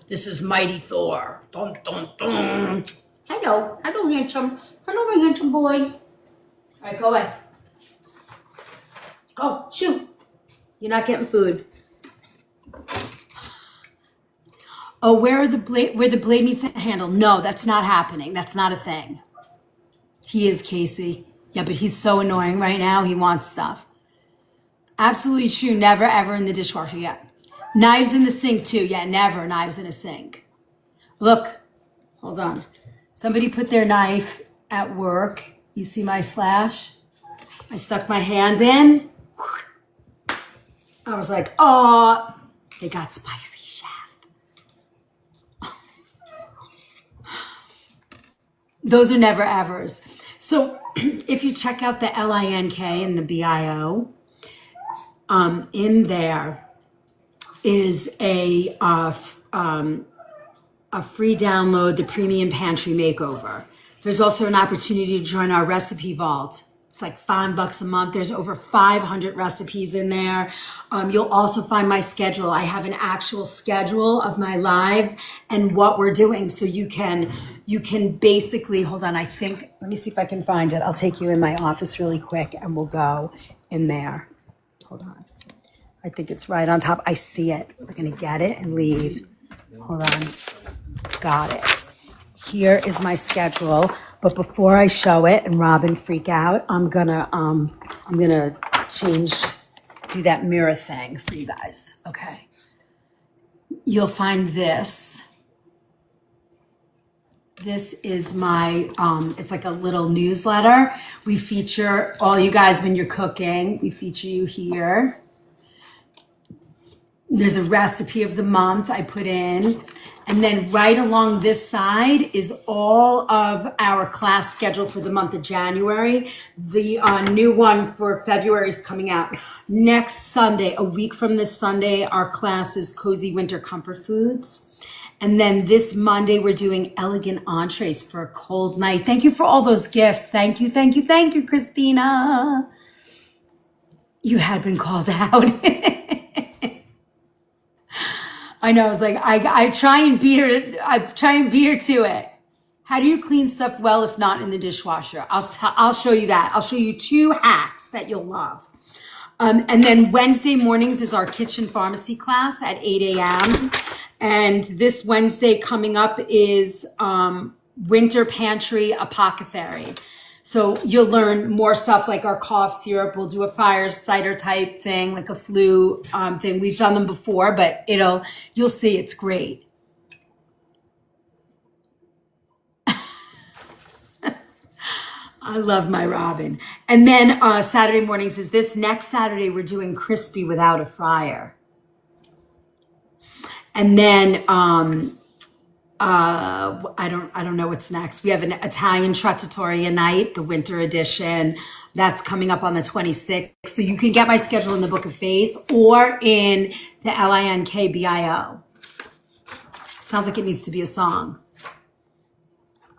This is Mighty Thor. Dun, dun, dun. Hello, handsome. Hello, my handsome boy. All right, go away. Go, shoot. You're not getting food. Oh, where the blade meets the handle? No, that's not happening. That's not a thing. He is Casey. Yeah, but he's so annoying right now. He wants stuff. Absolutely true. Never ever in the dishwasher. Yeah. Knives in the sink too. Yeah, never knives in a sink. Look, hold on. Somebody put their knife at work. You see my slash? I stuck my hand in. I was like, oh, they got spicy, chef. Those are never evers. So if you check out the LINK and the BIO, in there is a free download, the Premium Pantry Makeover. There's also an opportunity to join our recipe vault. It's like $5 a month. There's over 500 recipes in there. You'll also find my schedule. I have an actual schedule of my lives and what we're doing. So you can basically, hold on, let me see if I can find it. I'll take you in my office really quick and we'll go in there. Hold on. I think it's right on top. I see it. We're gonna get it and leave. Hold on. Got it. Here is my schedule. But before I show it and Robin freak out, I'm gonna do that mirror thing for you guys. Okay. You'll find this. This is my, it's like a little newsletter. We feature all you guys when you're cooking. We feature you here. There's a recipe of the month I put in. And then right along this side is all of our class schedule for the month of January. The new one for February is coming out next Sunday. A week from this Sunday, our class is Cozy Winter Comfort Foods. And then this Monday, we're doing elegant entrees for a cold night. Thank you for all those gifts. Thank you, thank you, thank you, Christina. You had been called out. I know. I was like, I try and beat her to it. How do you clean stuff well if not in the dishwasher? I'll show you that. I'll show you 2 hacks that you'll love. And then Wednesday mornings is our kitchen pharmacy class at 8 a.m. And this Wednesday coming up is Winter Pantry Apothecary. So you'll learn more stuff like our cough syrup. We'll do a fire cider type thing, like a flu thing. We've done them before, but you'll see it's great. I love my Robin. And then Saturday mornings is this. Next Saturday, we're doing crispy without a fryer. And then I don't know what's next. We have an Italian Trattoria night, the winter edition. That's coming up on the 26th. So you can get my schedule in the Book of Face or in the LINKBIO. Sounds like it needs to be a song.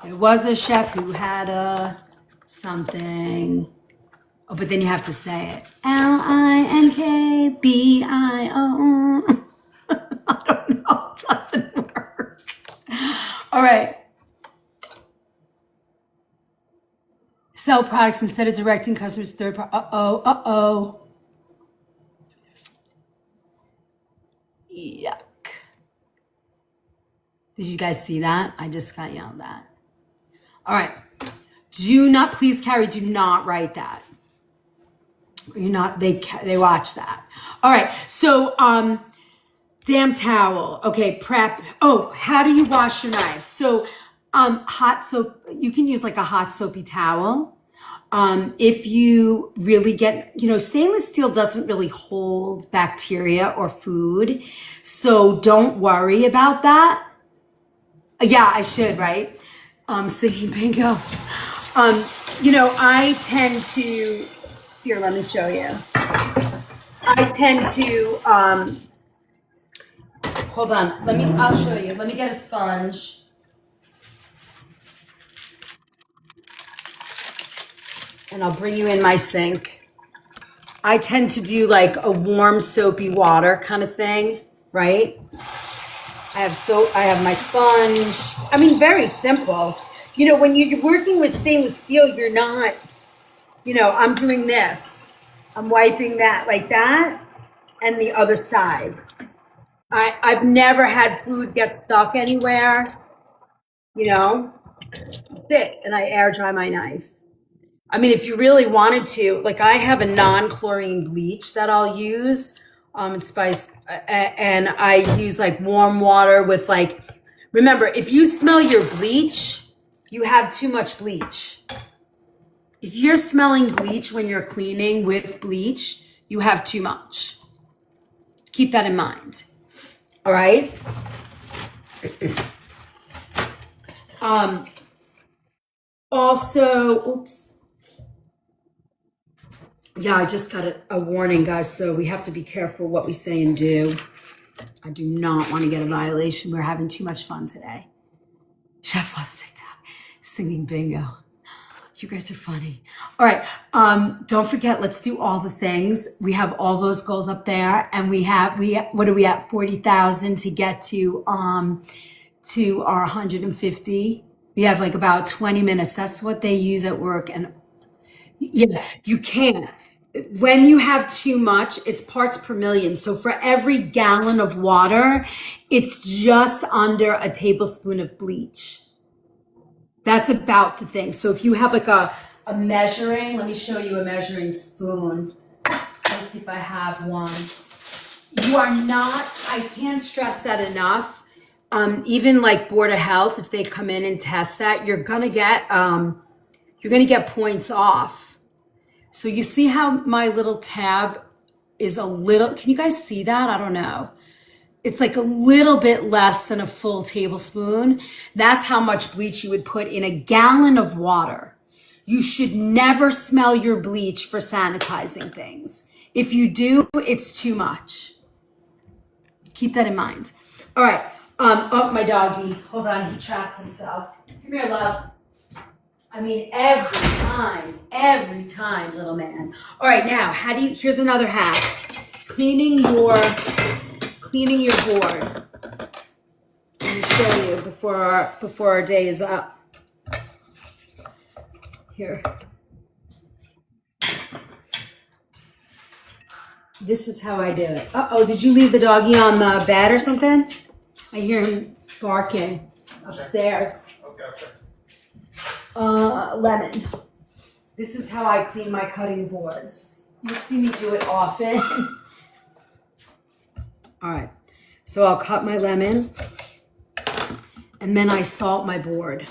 There was a chef who had a something. Oh, but then you have to say it. LINKBIO. I don't know. It doesn't work. All right. Sell products instead of directing customers to third party. Uh-oh. Yuck. Did you guys see that? I just got yelled at. All right. Do not, please, Carrie, do not write that. You're not, they watch that. All right. So, damn towel. Okay, prep. Oh, how do you wash your knives? So, hot soap, you can use like a hot soapy towel. If you really get, stainless steel doesn't really hold bacteria or food. So don't worry about that. Yeah, I should, right? Singing bingo. I tend to, here, let me show you. I tend to, hold on, I'll show you. Let me get a sponge. And I'll bring you in my sink. I tend to do like a warm soapy water kind of thing, right? I have soap, I have my sponge. I mean, very simple. When you're working with stainless steel, you're not, I'm doing this. I'm wiping that like that and the other side. I've never had food get stuck anywhere, Thick, and I air dry my knife. I mean, if you really wanted to, like I have a non-chlorine bleach that I'll use. It's by, and I use like warm water with like, remember, if you smell your bleach, you have too much bleach. If you're smelling bleach when you're cleaning with bleach, you have too much. Keep that in mind. All right. Also, oops. Yeah, I just got a warning, guys. So we have to be careful what we say and do. I do not want to get a violation. We're having too much fun today. Chef loves TikTok. Singing bingo. You guys are funny. All right. Don't forget, let's do all the things. We have all those goals up there, and what are we at? 40,000 to get to our 150. We have like about 20 minutes. That's what they use at work. And yeah, you can't. When you have too much, it's parts per million. So for every gallon of water, it's just under a tablespoon of bleach. That's about the thing. So if you have like a measuring, let me show you a measuring spoon. Let's see if I have one. You are not, I can't stress that enough. Even like Board of Health, if they come in and test that, you're gonna get points off. So you see how my little tab is a little, can you guys see that? I don't know. It's like a little bit less than a full tablespoon. That's how much bleach you would put in a gallon of water. You should never smell your bleach for sanitizing things. If you do, it's too much. Keep that in mind. All right. Oh, my doggy. Hold on. He trapped himself. Come here, love. I mean, every time, little man. All right, now, here's another hack. Cleaning your board. Let me show you before our day is up. Here. This is how I do it. Uh-oh, did you leave the doggy on the bed or something? I hear him barking upstairs. Okay. Lemon. This is how I clean my cutting boards. You see me do it often. All right, so I'll cut my lemon and then I salt my board.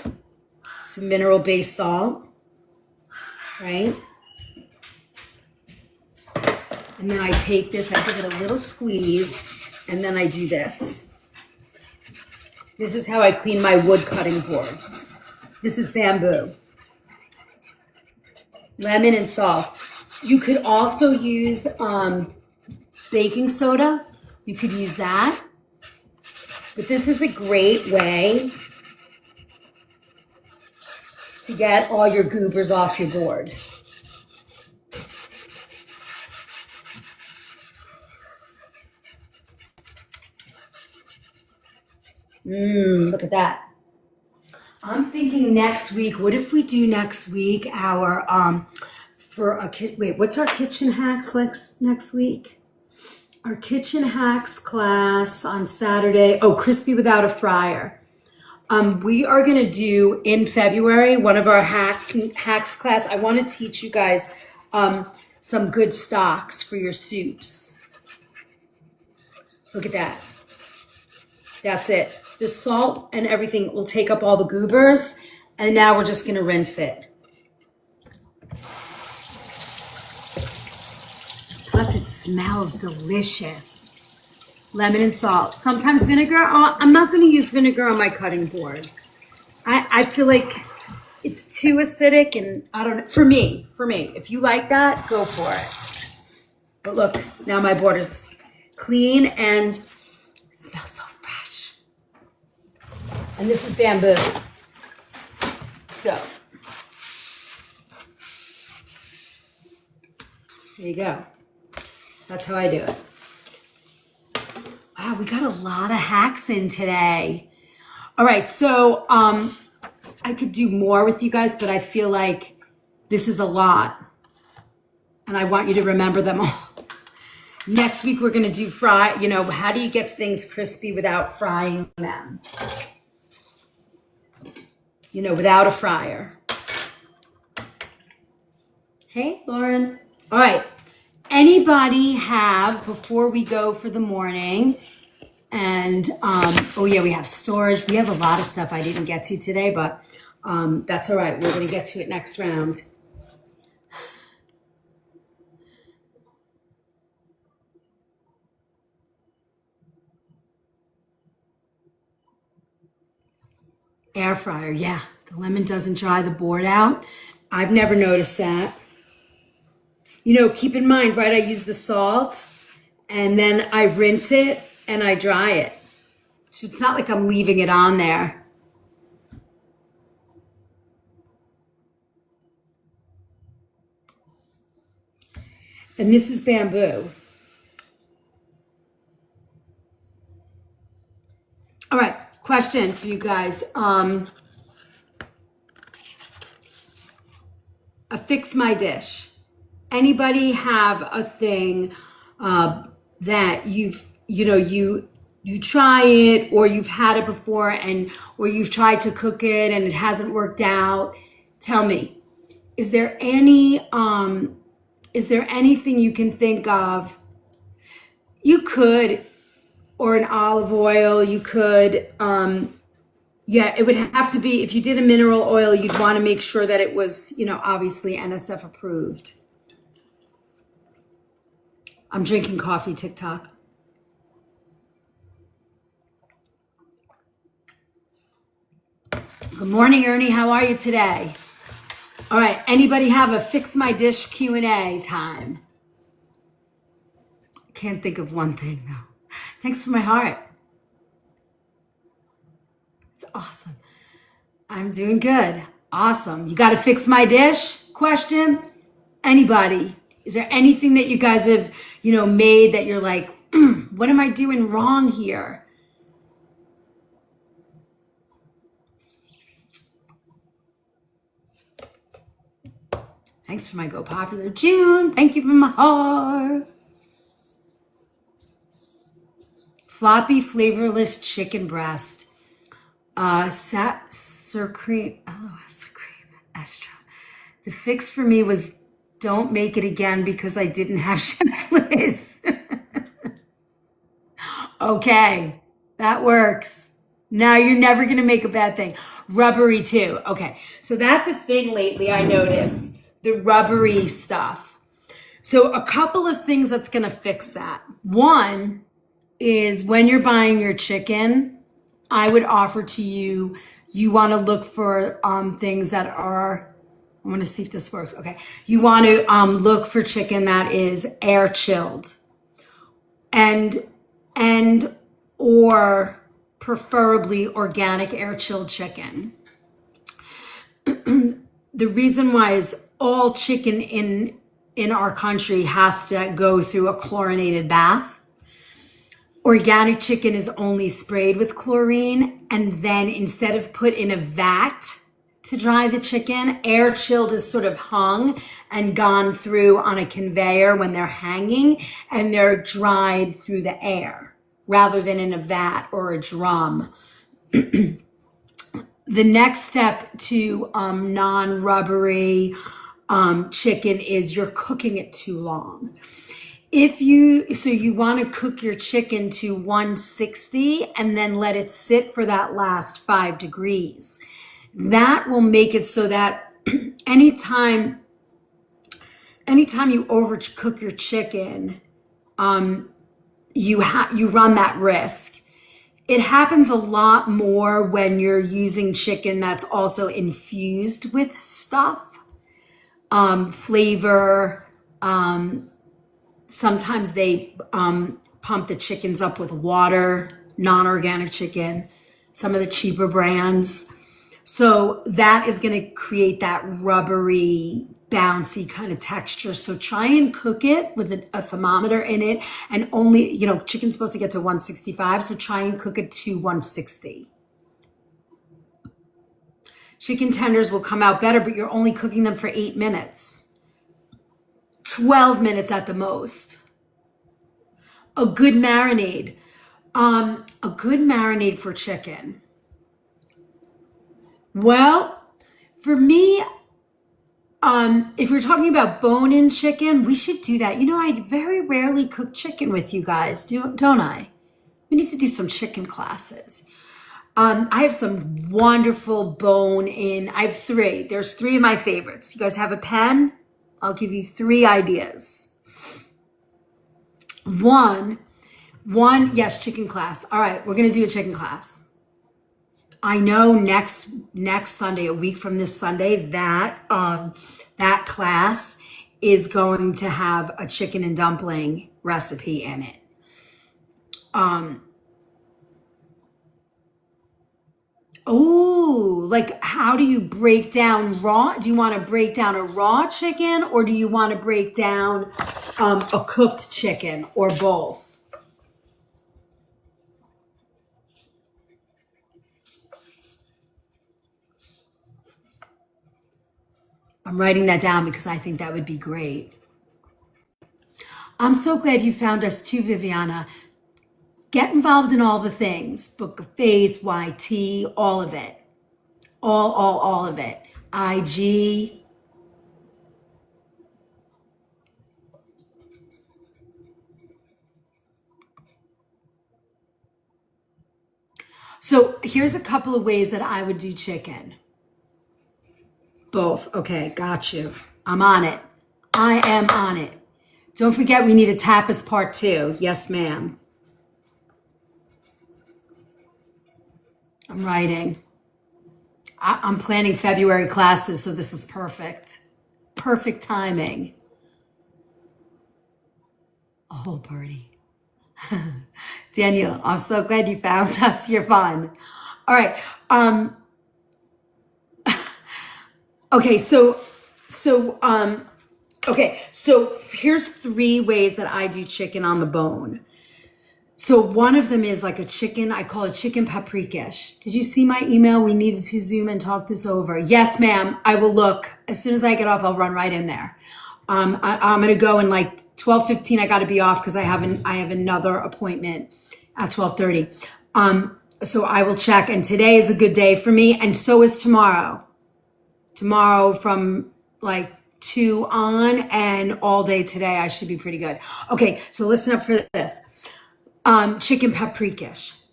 Some mineral-based salt, right? And then I take this, I give it a little squeeze, and then I do this. This is how I clean my wood cutting boards. This is bamboo. Lemon and salt. You could also use baking soda. You could use that. But this is a great way to get all your goobers off your board. Look at that. I'm thinking next week, what if we do next week our, wait, what's our kitchen hacks next week? Our kitchen hacks class on Saturday. Oh, crispy without a fryer. We are going to do in February, one of our hacks class. I want to teach you guys some good stocks for your soups. Look at that. That's it. The salt and everything will take up all the goobers. And now we're just going to rinse it. Plus it smells delicious. Lemon and salt. Sometimes vinegar. I'm not going to use vinegar on my cutting board. I feel like it's too acidic and I don't know. For me. If you like that, go for it. But look, now my board is clean and smells so fresh. And this is bamboo. So, there you go. That's how I do it. Wow, we got a lot of hacks in today. All right, so I could do more with you guys, but I feel like this is a lot. And I want you to remember them all. Next week, we're going to do how do you get things crispy without frying them? Without a fryer. Hey, Lauren. All right. Anybody have, before we go for the morning, and, we have storage. We have a lot of stuff I didn't get to today, but that's all right. We're going to get to it next round. Air fryer, yeah. The lemon doesn't dry the board out. I've never noticed that. Keep in mind, right, I use the salt and then I rinse it and I dry it. So it's not like I'm leaving it on there. And this is bamboo. All right, question for you guys. A fix my dish. Anybody have a thing that you try it or you've had it before or you've tried to cook it and it hasn't worked out? Tell me, is there anything you can think of? You could, or an olive oil, you could, it would have to be, if you did a mineral oil, you'd want to make sure that it was, obviously NSF approved. I'm drinking coffee, TikTok. Good morning, Ernie. How are you today? All right. Anybody have a fix my dish Q&A time? Can't think of one thing though. Thanks for my heart. It's awesome. I'm doing good. Awesome. You got to fix my dish? Question? Anybody? Is there anything that you guys have, made that you're like, what am I doing wrong here? Thanks for my Go Popular June. Thank you for my heart. Floppy, flavorless chicken breast. Supreme Estra. The fix for me was don't make it again because I didn't have Chef Liz. Okay, that works. Now you're never going to make a bad thing. Rubbery too. Okay, so that's a thing lately I noticed, the rubbery stuff. So a couple of things that's going to fix that. One is when you're buying your chicken, I would offer to you, you want to look for things that are, I want to see if this works. Okay. You want to look for chicken that is air chilled and, and, or preferably organic air chilled chicken. The reason why is all chicken in our country has to go through a chlorinated bath. Organic chicken is only sprayed with chlorine, and then instead of put in a vat to dry the chicken, air chilled is sort of hung and gone through on a conveyor when they're hanging, and they're dried through the air rather than in a vat or a drum. The next step to non-rubbery chicken is you're cooking it too long. So you want to cook your chicken to 160 and then let it sit for that last 5 degrees. That will make it so that anytime you overcook your chicken, you run that risk. It happens a lot more when you're using chicken that's also infused with stuff, flavor. Sometimes they pump the chickens up with water, non-organic chicken, some of the cheaper brands. So that is going to create that rubbery, bouncy kind of texture. So try and cook it with a thermometer in it, and only, chicken's supposed to get to 165, so try and cook it to 160. Chicken tenders will come out better, but you're only cooking them for 8 minutes. 12 minutes at the most. A good marinade. A good marinade for chicken. Well, for me, if we're talking about bone-in chicken, we should do that. I very rarely cook chicken with you guys, don't I? We need to do some chicken classes. I have some wonderful bone-in. I have 3. There's 3 of my favorites. You guys have a pen? I'll give you 3 ideas. One, yes, chicken class. All right, we're going to do a chicken class. I know next Sunday, a week from this Sunday, that class is going to have a chicken and dumpling recipe in it. Like how do you break down raw? Do you want to break down a raw chicken, or do you want to break down a cooked chicken, or both? I'm writing that down because I think that would be great. I'm so glad you found us too, Viviana. Get involved in all the things. Book of Face, YT, all of it. All of it. IG. So here's a couple of ways that I would do chicken. Both. Okay, got you. I'm on it. I am on it. Don't forget, we need a tapas part 2. Yes, ma'am. I'm writing. I'm planning February classes, so this is perfect. Perfect timing. A whole party. Daniel, I'm so glad you found us. You're fun. All right. Okay, so here's 3 ways that I do chicken on the bone. So one of them is like a chicken, I call it chicken paprikash. Did you see my email? We needed to Zoom and talk this over. Yes, ma'am, I will look. As soon as I get off, I'll run right in there. I'm going to go in like 12:15. I got to be off because I have another appointment at 12:30. So I will check, and today is a good day for me, and so is tomorrow. Tomorrow from like 2 on, and all day today I should be pretty good. Okay, so listen up for this. Chicken paprikash.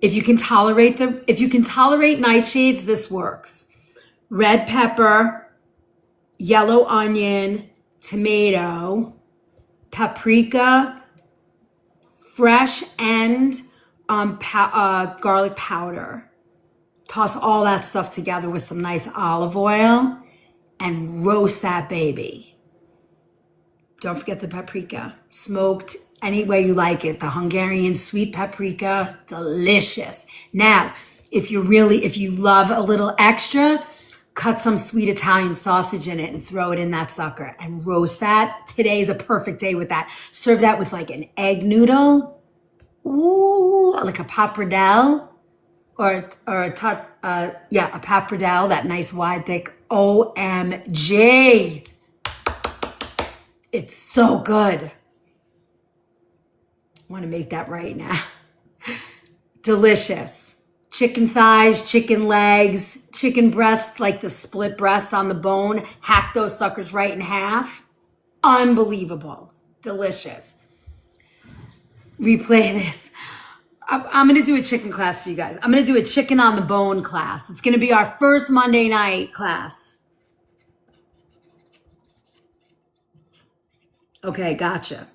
If you can tolerate nightshades, this works. Red pepper, yellow onion, tomato, paprika, fresh and garlic powder. Toss all that stuff together with some nice olive oil and roast that baby. Don't forget the paprika. Smoked any way you like it. The Hungarian sweet paprika, delicious. Now, if you love a little extra, cut some sweet Italian sausage in it and throw it in that sucker and roast that. Today's a perfect day with that. Serve that with like an egg noodle. Ooh, like a pappardelle or a pappardelle, that nice wide thick. OMG. It's so good. I want to make that right now. Delicious. Chicken thighs, chicken legs, chicken breast, like the split breast on the bone. Hack those suckers right in half. Unbelievable. Delicious. Replay this. I'm going to do a chicken class for you guys. I'm going to do a chicken on the bone class. It's going to be our first Monday night class. Okay, gotcha.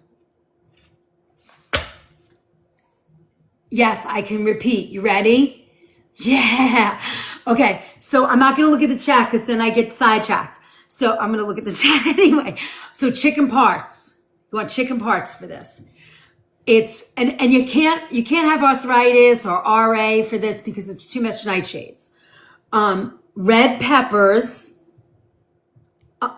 Yes, I can repeat. You ready? Yeah. Okay, so I'm not going to look at the chat because then I get sidetracked. So I'm going to look at the chat anyway. So chicken parts. You want chicken parts for this. It's and you can't have arthritis or RA for this because it's too much nightshades. Red peppers,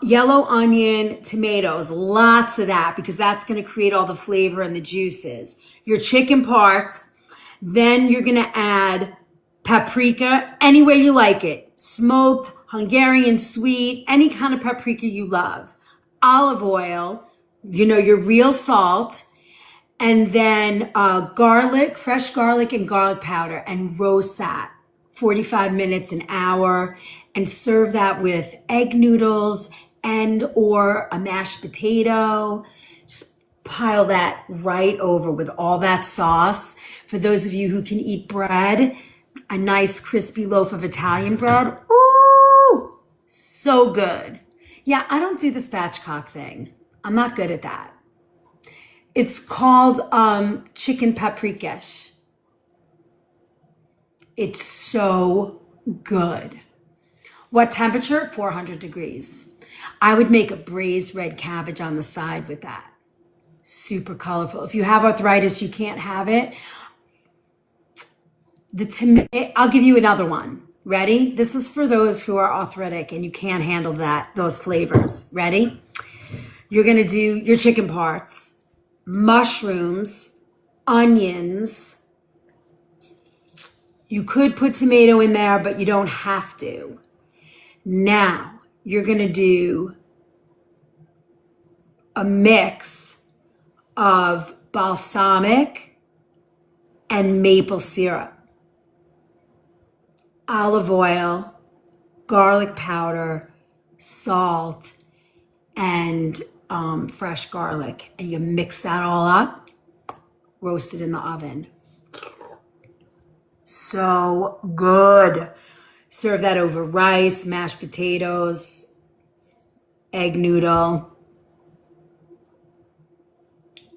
yellow onion, tomatoes, lots of that because that's going to create all the flavor and the juices. Your chicken parts, then you're going to add paprika any way you like it. Smoked, Hungarian sweet, any kind of paprika you love. Olive oil, your real salt, and then garlic, fresh garlic and garlic powder, and roast that 45 minutes, an hour, and serve that with egg noodles and or a mashed potato. Just pile that right over with all that sauce. For those of you who can eat bread, a nice crispy loaf of Italian bread. Ooh, so good. Yeah, I don't do the spatchcock thing. I'm not good at that. It's called chicken paprikash. It's so good. What temperature? 400 degrees. I would make a braised red cabbage on the side with that. Super colorful. If you have arthritis, you can't have it. I'll give you another one. Ready? This is for those who are arthritic and you can't handle those flavors. Ready? You're going to do your chicken parts. Mushrooms, onions. You could put tomato in there, but you don't have to. Now, you're going to do a mix of balsamic and maple syrup, olive oil, garlic powder, salt, and fresh garlic, and you mix that all up, roast it in the oven. So good. Serve that over rice, mashed potatoes, egg noodle.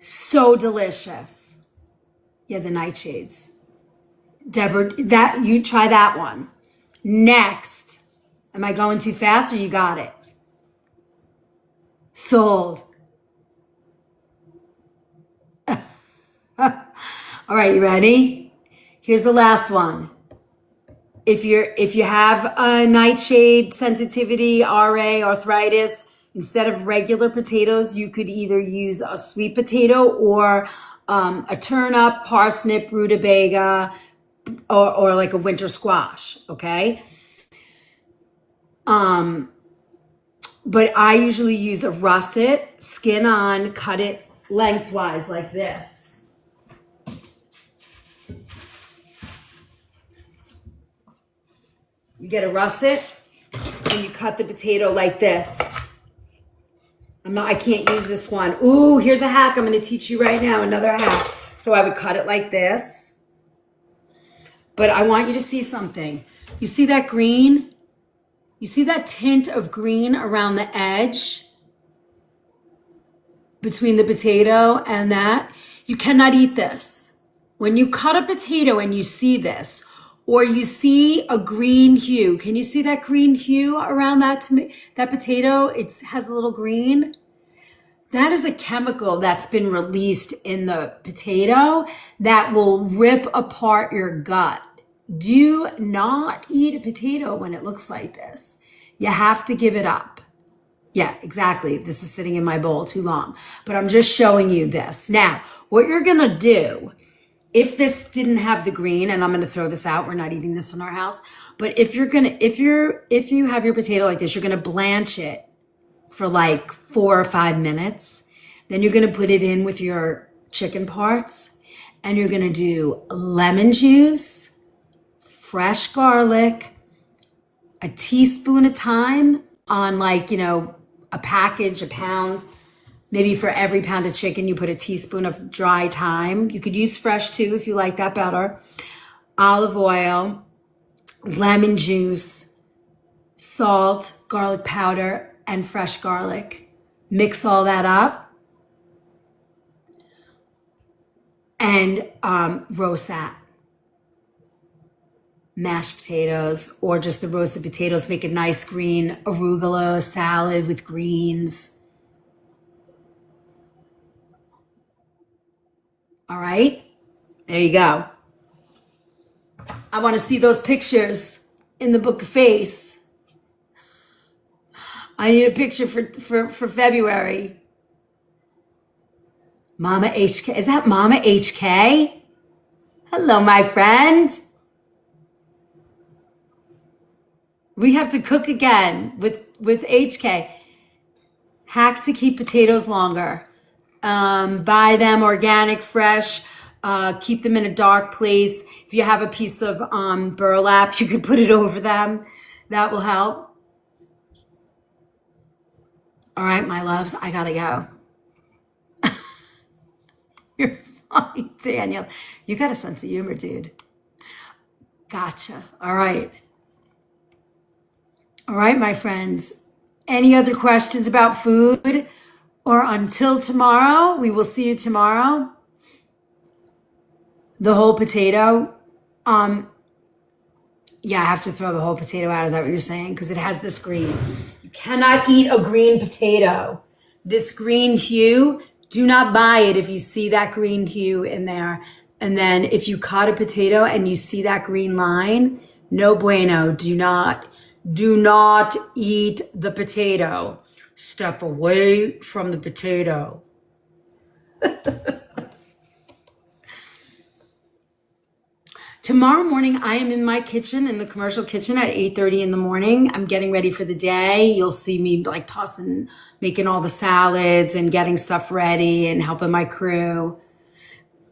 So delicious. Yeah, the nightshades. Deborah, you try that one. Next. Am I going too fast or you got it? Sold. All right, you ready? Here's the last one. If you have a nightshade sensitivity, RA, arthritis, instead of regular potatoes, you could either use a sweet potato or a turnip, parsnip, rutabaga, or like a winter squash, okay? But I usually use a russet, skin on, cut it lengthwise like this. You get a russet and you cut the potato like this. I can't use this one. Ooh, here's a hack I'm going to teach you right now, another hack. So I would cut it like this. But I want you to see something. You see that green? You see that tint of green around the edge between the potato and that? You cannot eat this. When you cut a potato and you see this, or you see a green hue, can you see that green hue around that potato? It has a little green. That is a chemical that's been released in the potato that will rip apart your gut. Do not eat a potato when it looks like this. You have to give it up. Yeah, exactly. This is sitting in my bowl too long, but I'm just showing you this. Now, what you're going to do, if this didn't have the green, and I'm going to throw this out, we're not eating this in our house, but if you have your potato like this, you're going to blanch it for like 4 or 5 minutes. Then you're going to put it in with your chicken parts, and you're going to do lemon juice, fresh garlic, a teaspoon of thyme on, like, a package, a pound. Maybe for every pound of chicken, you put a teaspoon of dry thyme. You could use fresh too if you like that better. Olive oil, lemon juice, salt, garlic powder, and fresh garlic. Mix all that up and roast that. Mashed potatoes, or just the roasted potatoes. Make a nice green arugula salad with greens. All right, there you go. I want to see those pictures in the book of face. I need a picture for February. Mama HK, is that Mama HK? Hello, my friend. We have to cook again with HK. Hack to keep potatoes longer. Buy them organic, fresh. Keep them in a dark place. If you have a piece of burlap, you could put it over them. That will help. All right, my loves, I gotta go. You're funny, Daniel. You got a sense of humor, dude. Gotcha. All right. All right, my friends. Any other questions about food? Or until tomorrow, we will see you tomorrow. The whole potato. Yeah, I have to throw the whole potato out. Is that what you're saying? Because it has this green. You cannot eat a green potato. This green hue, do not buy it if you see that green hue in there. And then if you cut a potato and you see that green line, no bueno. Do not eat the potato. Step away from the potato. Tomorrow morning, I am in my kitchen, in the commercial kitchen at 8:30 in the morning. I'm getting ready for the day. You'll see me like tossing, making all the salads and getting stuff ready and helping my crew.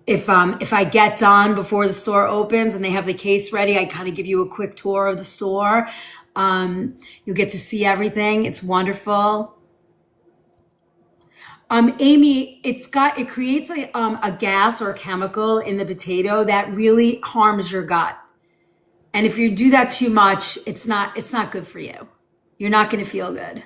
If I get done before the store opens and they have the case ready, I kind of give you a quick tour of the store. You'll get to see everything. It's wonderful. Amy, it creates a gas or a chemical in the potato that really harms your gut. And if you do that too much, it's not good for you. You're not going to feel good.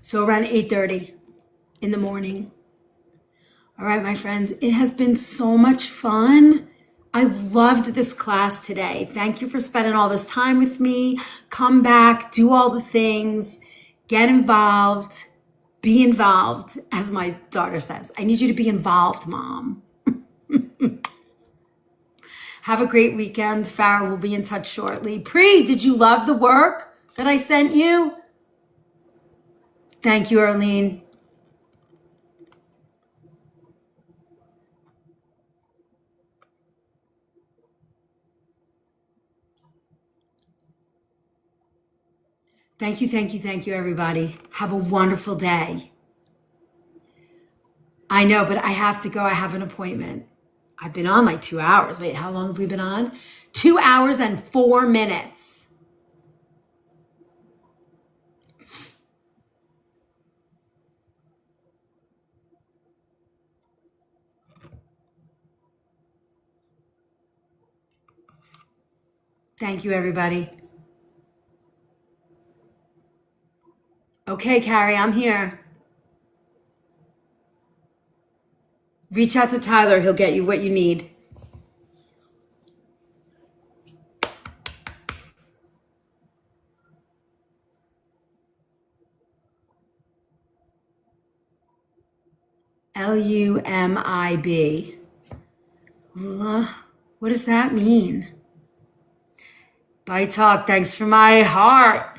So around 8:30 in the morning. All right, my friends, it has been so much fun. I loved this class today. Thank you for spending all this time with me. Come back, do all the things, get involved, be involved, as my daughter says. I need you to be involved, Mom. Have a great weekend. Farah will be in touch shortly. Pri, did you love the work that I sent you? Thank you, Arlene. Thank you, everybody. Have a wonderful day. I know, but I have to go. I have an appointment. I've been on like 2 hours. Wait, how long have we been on? 2 hours and 4 minutes. Thank you, everybody. Okay, Carrie, I'm here. Reach out to Tyler. He'll get you what you need. LUMIB. What does that mean? Bye talk. Thanks for my heart.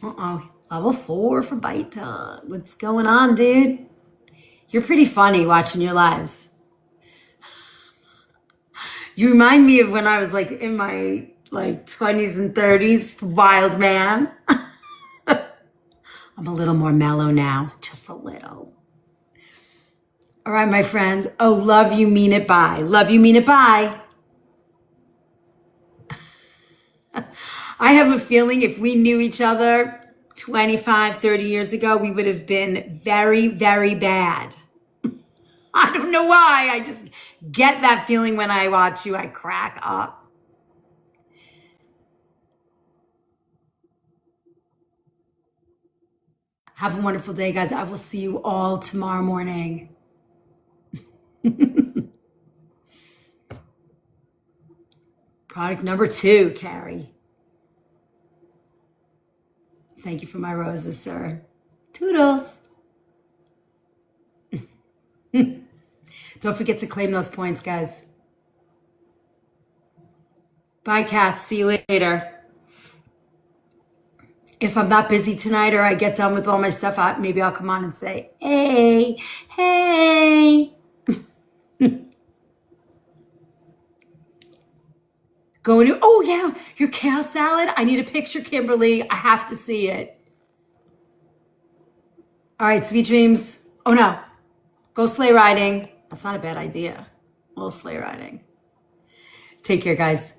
Uh-oh. Level 4 for Bite Talk. What's going on, dude? You're pretty funny watching your lives. You remind me of when I was like in my like 20s and 30s, wild man. I'm a little more mellow now, just a little. All right, my friends. Oh, love you, mean it, bye. Love you, mean it, bye. I have a feeling if we knew each other 25, 30 years ago, we would have been very, very bad. I don't know why. I just get that feeling when I watch you. I crack up. Have a wonderful day, guys. I will see you all tomorrow morning. Product number 2, Carrie. Thank you for my roses, sir. Toodles. Don't forget to claim those points, guys. Bye, Kath. See you later. If I'm not busy tonight or I get done with all my stuff, maybe I'll come on and say, hey, hey. Going to, oh yeah, your kale salad. I need a picture, Kimberly. I have to see it. All right, sweet dreams. Oh no, go sleigh riding. That's not a bad idea. A little sleigh riding. Take care, guys.